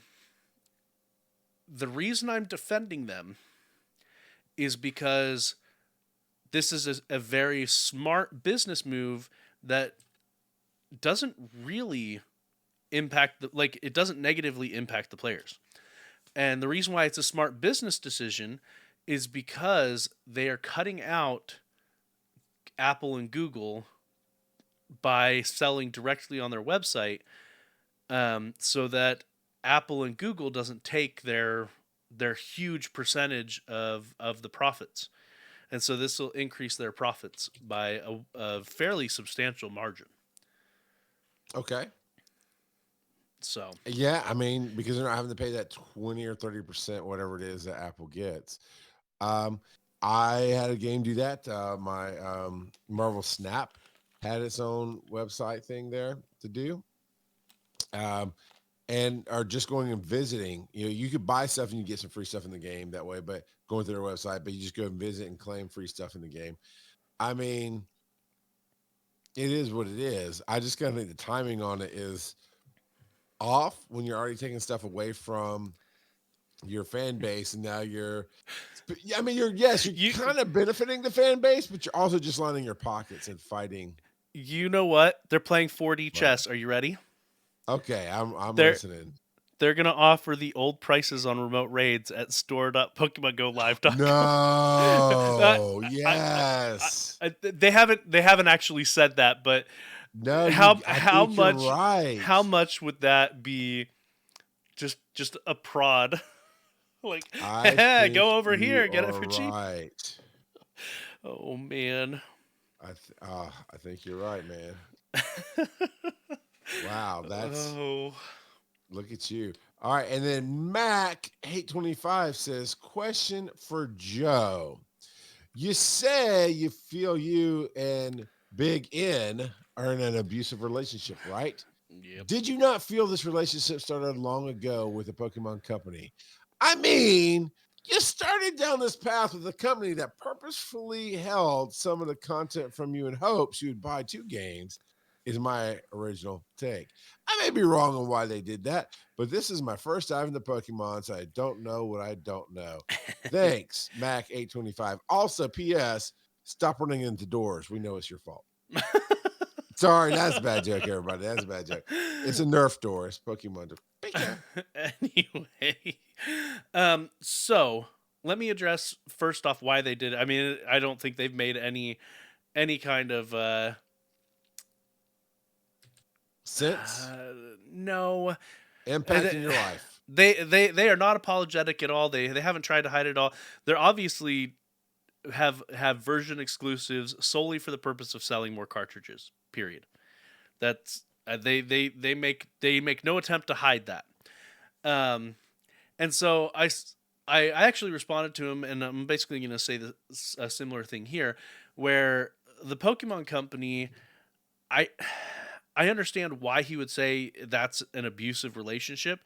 reason I'm defending them is because this is a very smart business move that doesn't really impact it doesn't negatively impact the players. And the reason why it's a smart business decision is because they are cutting out Apple and Google by selling directly on their website, so that Apple and Google doesn't take their huge percentage of the profits. And so this will increase their profits by a fairly substantial margin. Okay. So Yeah, I mean, because they're not having to pay that 20 or 30%, whatever it is that Apple gets. Um, I had a game do that. My Marvel Snap had its own website thing there to do. Um, and are just going and visiting. You could buy stuff and you get some free stuff in the game that way, but going through their website, but you just go and visit and claim free stuff in the game. I mean, it is what it is. I just kind of think the timing on it is off when you're already taking stuff away from your fan base, and now you're You- kind of benefiting the fan base, but you're also just lining your pockets and fighting. you know what? They're playing 4D What? chess. Are you ready? Okay, I'm They're- listening. They're gonna offer the old prices on remote raids at store.pokemongolive.com. No, yes. They haven't actually said that, but No, I how think you're much right. how much would that be? Just a prod, like I think go over you here, get it are for cheap. right. Oh man. I think you're right, man. Wow, that's Oh. look at you. All right, and then Mac 825 says, question for Joe. You say you feel you and Big N are in an abusive relationship, right? Yep. Did you not feel this relationship started long ago with the Pokemon Company? I mean, you started down this path with a company that purposefully held some of the content from you in hopes you would buy 2 games, is my original take. I may be wrong on why they did that, but this is my first dive into Pokemon, so I don't know what I don't know. Thanks, Mac825. Also, P.S., stop running into doors. We know it's your fault. Sorry, that's a bad joke, everybody. That's a bad joke. It's a Nerf door. It's Pokemon door. Anyway, so let me address first off why they did it. I mean, I don't think they've made any kind of Sense? no Impact in your life. They are not apologetic at all. They haven't tried to hide it all. They're obviously have version exclusives solely for the purpose of selling more cartridges. Period. That's they make no attempt to hide that. And so I actually responded to him, and I'm basically going to say a similar thing here, where the Pokemon Company, I understand why he would say that's an abusive relationship,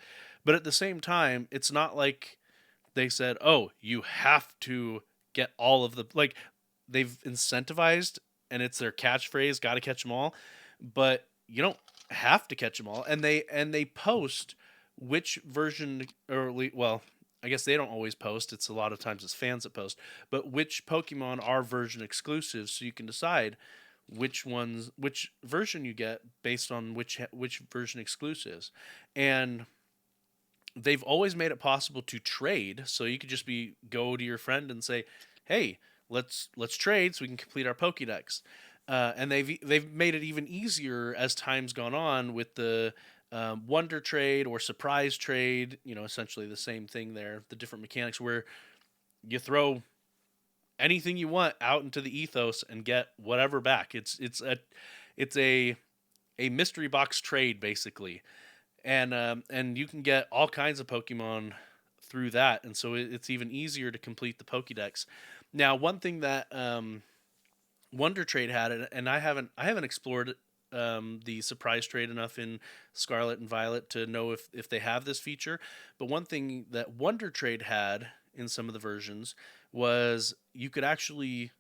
but at the same time, it's not like they said, "Oh, you have to get all of the," like they've incentivized, and it's their catchphrase, "Got to catch them all," but you don't have to catch them all, and they post which version, well, I guess they don't always post. It's a lot of times it's fans that post, but which Pokemon are version exclusives, so you can decide which version you get based on which version exclusives. And they've always made it possible to trade, so you could just go to your friend and say, "Hey, let's trade so we can complete our Pokédex." And they've made it even easier as time's gone on with the Wonder Trade or Surprise Trade. Essentially the same thing there. The different mechanics where you throw anything you want out into the ethos and get whatever back. It's a mystery box trade basically, and you can get all kinds of Pokemon through that, and so it's even easier to complete the Pokédex. Now, one thing that Wonder Trade had, and I haven't explored the Surprise Trade enough in Scarlet and Violet to know if they have this feature, but one thing that Wonder Trade had in some of the versions was you could actually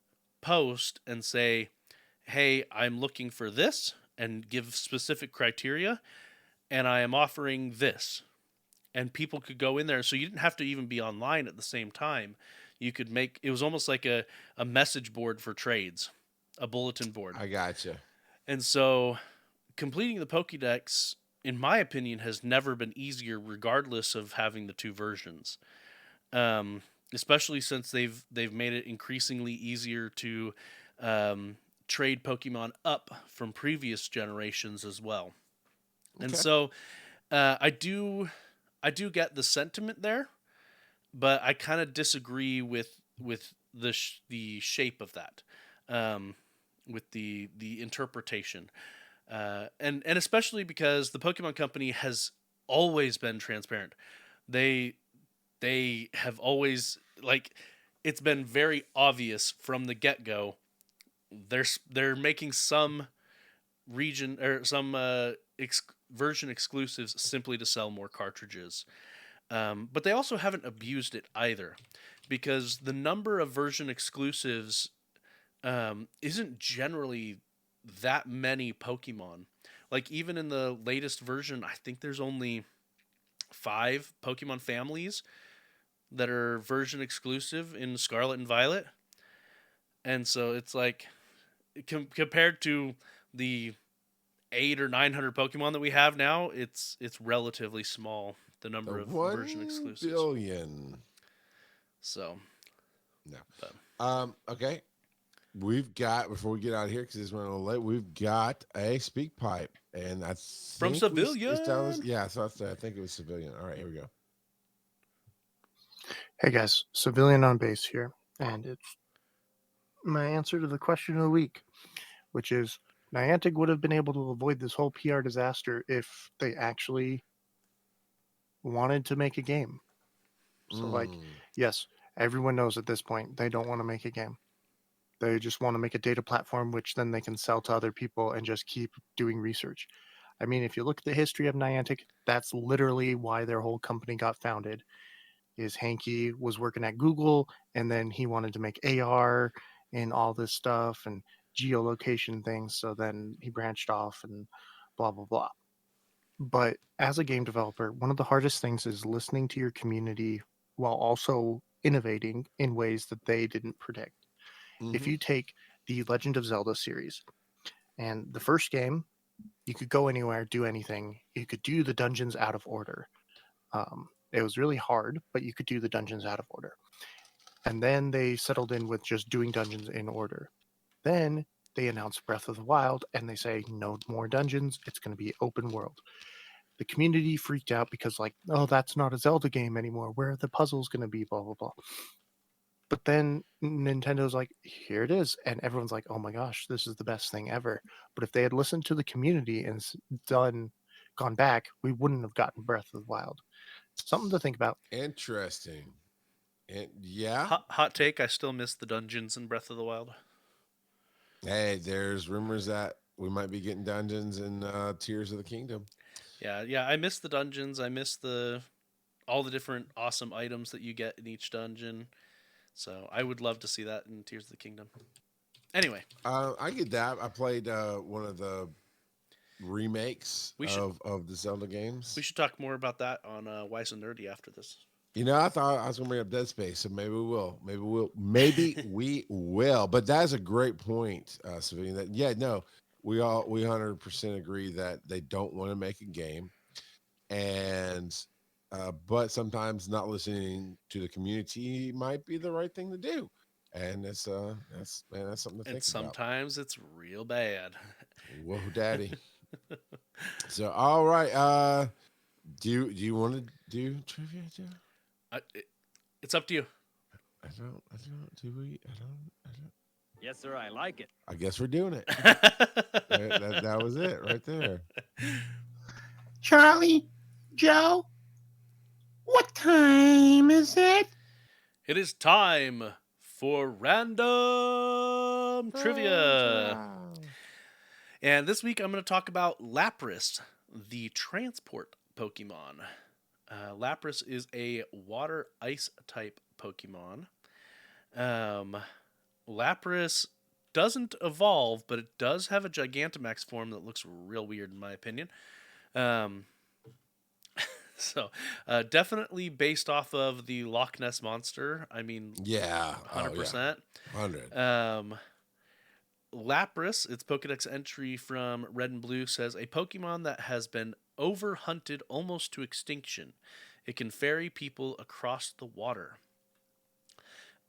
post and say, "Hey, I'm looking for this," and give specific criteria, and I am offering this. And people could go in there, so you didn't have to even be online at the same time. You could it was almost like a message board for trades, a bulletin board. I gotcha. And so completing the Pokédex, in my opinion, has never been easier, regardless of having the 2 versions. especially since they've made it increasingly easier to trade Pokemon up from previous generations as well. And Okay. so I do get the sentiment there, but I kind of disagree with the shape of that, with the interpretation, and especially because the Pokemon Company has always been transparent. They have always, like, it's been very obvious from the get go. They're making some region or some version exclusives simply to sell more cartridges. But they also haven't abused it either, because the number of version exclusives isn't generally that many Pokemon. Like, even in the latest version, I think there's only 5 Pokemon families that are version exclusive in Scarlet and Violet. And so it's like, compared to the 800 or 900 Pokemon that we have now, it's relatively small, the number The of 1 version exclusives. billion. So, No. but Okay. We've got, before we get out of here, because it's running a little late, we've got a speak pipe. And I From think Civilian. Yeah, so I think it was Civilian. All right, here we go. Hey guys, Civilian on base here, and it's my answer to the question of the week, which is Niantic would have been able to avoid this whole PR disaster if they actually wanted to make a game. So, like, yes, everyone knows at this point they don't want to make a game. They just want to make a data platform, which then they can sell to other people and just keep doing research. I mean, if you look at the history of Niantic, that's literally why their whole company got founded. Is Hanky was working at Google, and then he wanted to make AR and all this stuff and geolocation things. So then he branched off and blah, blah, blah. But as a game developer, one of the hardest things is listening to your community while also innovating in ways that they didn't predict. If you take the Legend of Zelda series, and the first game, you could go anywhere, do anything. You could do the dungeons out of order. It was really hard, but you could do the dungeons out of order. And then they settled in with just doing dungeons in order. Then they announced Breath of the Wild, and they say, no more dungeons. It's going to be open world. The community freaked out because, like, oh, that's not a Zelda game anymore. Where are the puzzles going to be? Blah, blah, blah. But then Nintendo's like, here it is. And everyone's like, oh my gosh, this is the best thing ever. But if they had listened to the community and gone back, we wouldn't have gotten Breath of the Wild. Something to think about. Interesting. And yeah. Hot take, I still miss the dungeons in Breath of the Wild. Hey, there's rumors that we might be getting dungeons in Tears of the Kingdom. Yeah, I miss the dungeons. I miss all the different awesome items that you get in each dungeon. So I would love to see that in Tears of the Kingdom. Anyway. I get that. I played one of the remakes of the Zelda games. We should talk more about that on Wise and Nerdy after this. You know, I thought I was going to bring up Dead Space, so maybe we will. Maybe we will. But that's a great point, Civilian. That we 100% agree that they don't want to make a game, and but sometimes not listening to the community might be the right thing to do, and that's something to think about. And sometimes it's real bad. Whoa, daddy. So, all right. Do you want to do trivia, Joe? It's up to you. I don't. Do we? I don't. Yes, sir. I like it. I guess we're doing it. that was it right there. Charlie, Joe, what time is it? It is time for random trivia. And this week I'm going to talk about Lapras, the transport Pokemon. Lapras is a water ice type Pokemon. Lapras doesn't evolve, but it does have a Gigantamax form that looks real weird in my opinion. So definitely based off of the Loch Ness Monster. I mean, 100%. 100. Lapras, its Pokedex entry from Red and Blue says, a Pokemon that has been overhunted almost to extinction. It can ferry people across the water.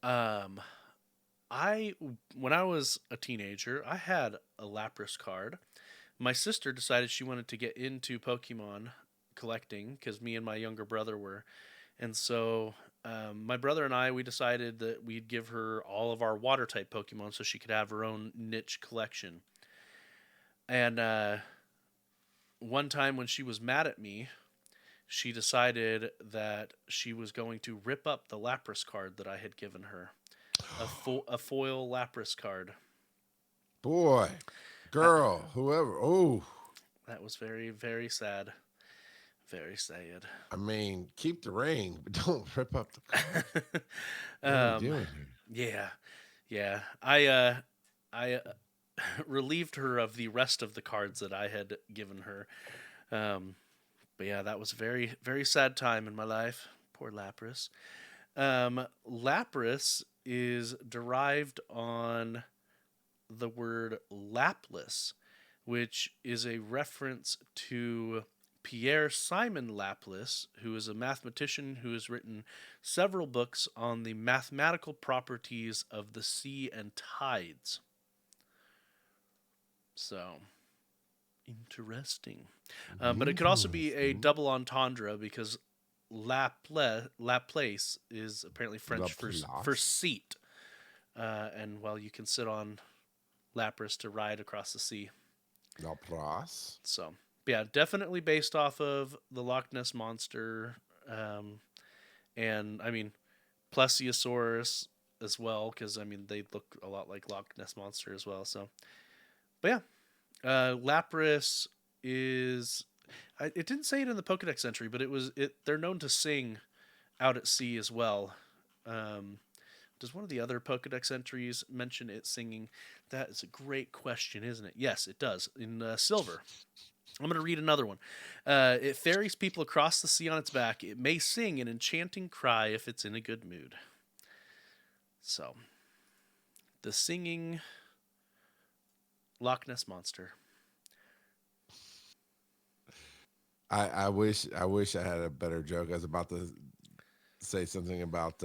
Um, when I was a teenager, I had a Lapras card. My sister decided she wanted to get into Pokemon collecting because me and my younger brother were, and so my brother and I we decided that we'd give her all of our water type Pokemon so she could have her own niche collection. And one time when she was mad at me, she decided that she was going to rip up the Lapras card that I had given her. A foil Lapras card. Boy, girl, whoever. Oh, That was very, very sad. Very sad. I mean, keep the ring, but don't rip up the card. What are you doing here? Yeah. I relieved her of the rest of the cards that I had given her. But yeah, that was a very, very sad time in my life. Poor Lapras. Lapras is derived on the word Laplace, which is a reference to Pierre Simon Laplace, who is a mathematician who has written several books on the mathematical properties of the sea and tides. So, interesting. But it could also be a double entendre because Laplace is apparently French for seat. And well, you can sit on Lapras to ride across the sea. Lapras. So, yeah, definitely based off of the Loch Ness Monster. And, I mean, Plesiosaurus as well, because, I mean, they look a lot like Loch Ness Monster as well. So, but yeah, Lapras is... it didn't say it in the Pokedex entry, but they're known to sing out at sea as well. Does one of the other Pokedex entries mention it singing? That is a great question, isn't it? Yes, it does. In Silver. I'm going to read another one. It ferries people across the sea on its back. It may sing an enchanting cry if it's in a good mood. So, the singing Loch Ness Monster. I wish I had a better joke. I was about to say something about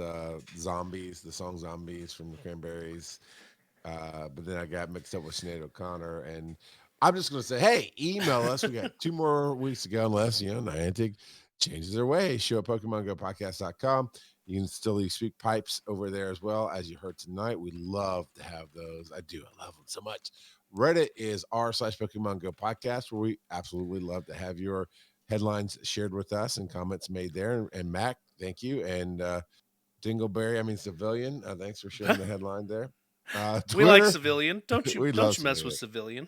Zombies, the song Zombies from the Cranberries. But then I got mixed up with Sinead O'Connor, and I'm just going to say, hey, email us. We got 2 more weeks to go, unless, Niantic changes their way. Show at PokemonGoPodcast.com. You can still leave speak pipes over there as well, as you heard tonight. We love to have those. I do. I love them so much. Reddit is r/Pokemon Go Podcast, where we absolutely love to have your headlines shared with us and comments made there. And Mac, thank you. And Civilian, thanks for sharing the headline there. We like Civilian. Don't you mess Civilian. with Civilian.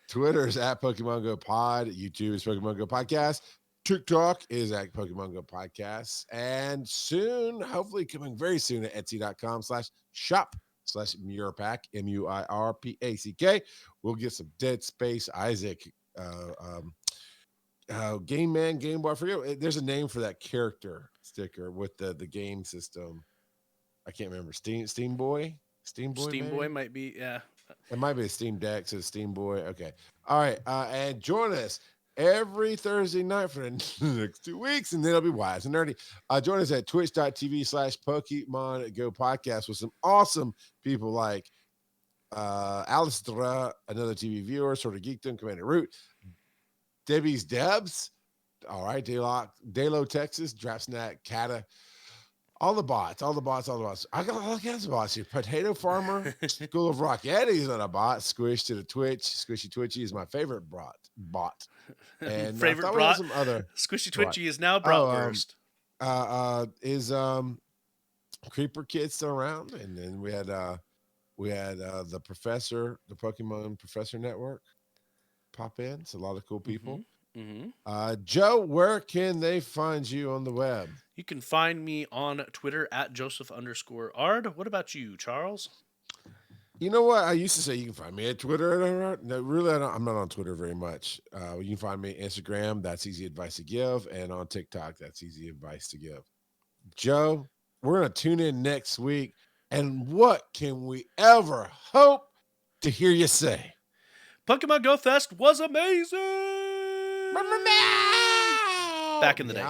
Twitter is at Pokemon Go Pod. YouTube is Pokemon Go Podcast. TikTok is at Pokemon Go Podcast. And soon, hopefully coming very soon at Etsy.com/shop/Muirpack, MUIRPACK. We'll get some Dead Space Isaac, Game Man, Game Boy. I forget. There's a name for that character sticker with the game system. I can't remember. Steam Boy? Steam Boy might be, yeah. It might be a Steam Deck, so Steam Boy. Okay. All right. And join us every Thursday night for the next 2 weeks, and then it'll be Wise and Nerdy. Join us at twitch.tv/Pokemon Go Podcast with some awesome people like Alistair, another TV viewer, Sort of Geekdom, Commander Root, Debbie's Debs, all right, Daylo, Texas, Draft Snack, Kata, all the bots. I got all kinds of bots here. Potato Farmer, School of Rock Eddie's not a bot. Squish to the Twitch. Squishy Twitchy is my favorite bot. And favorite bot? Some other Squishy Twitchy is now bratwurst. Is Creeper Kid still around? And then we had the professor, the Pokemon Professor Network pop in. It's a lot of cool people. Joe, where can they find you on the web? You can find me on Twitter at Joseph_Ard. What about you, Charles? You know what? I used to say you can find me at Twitter. No, really, I'm not on Twitter very much. You can find me on Instagram. That's Easy Advice to Give. And on TikTok, that's Easy Advice to Give. Joe, we're going to tune in next week. And what can we ever hope to hear you say? Pokemon Go Fest was amazing! Back in the day.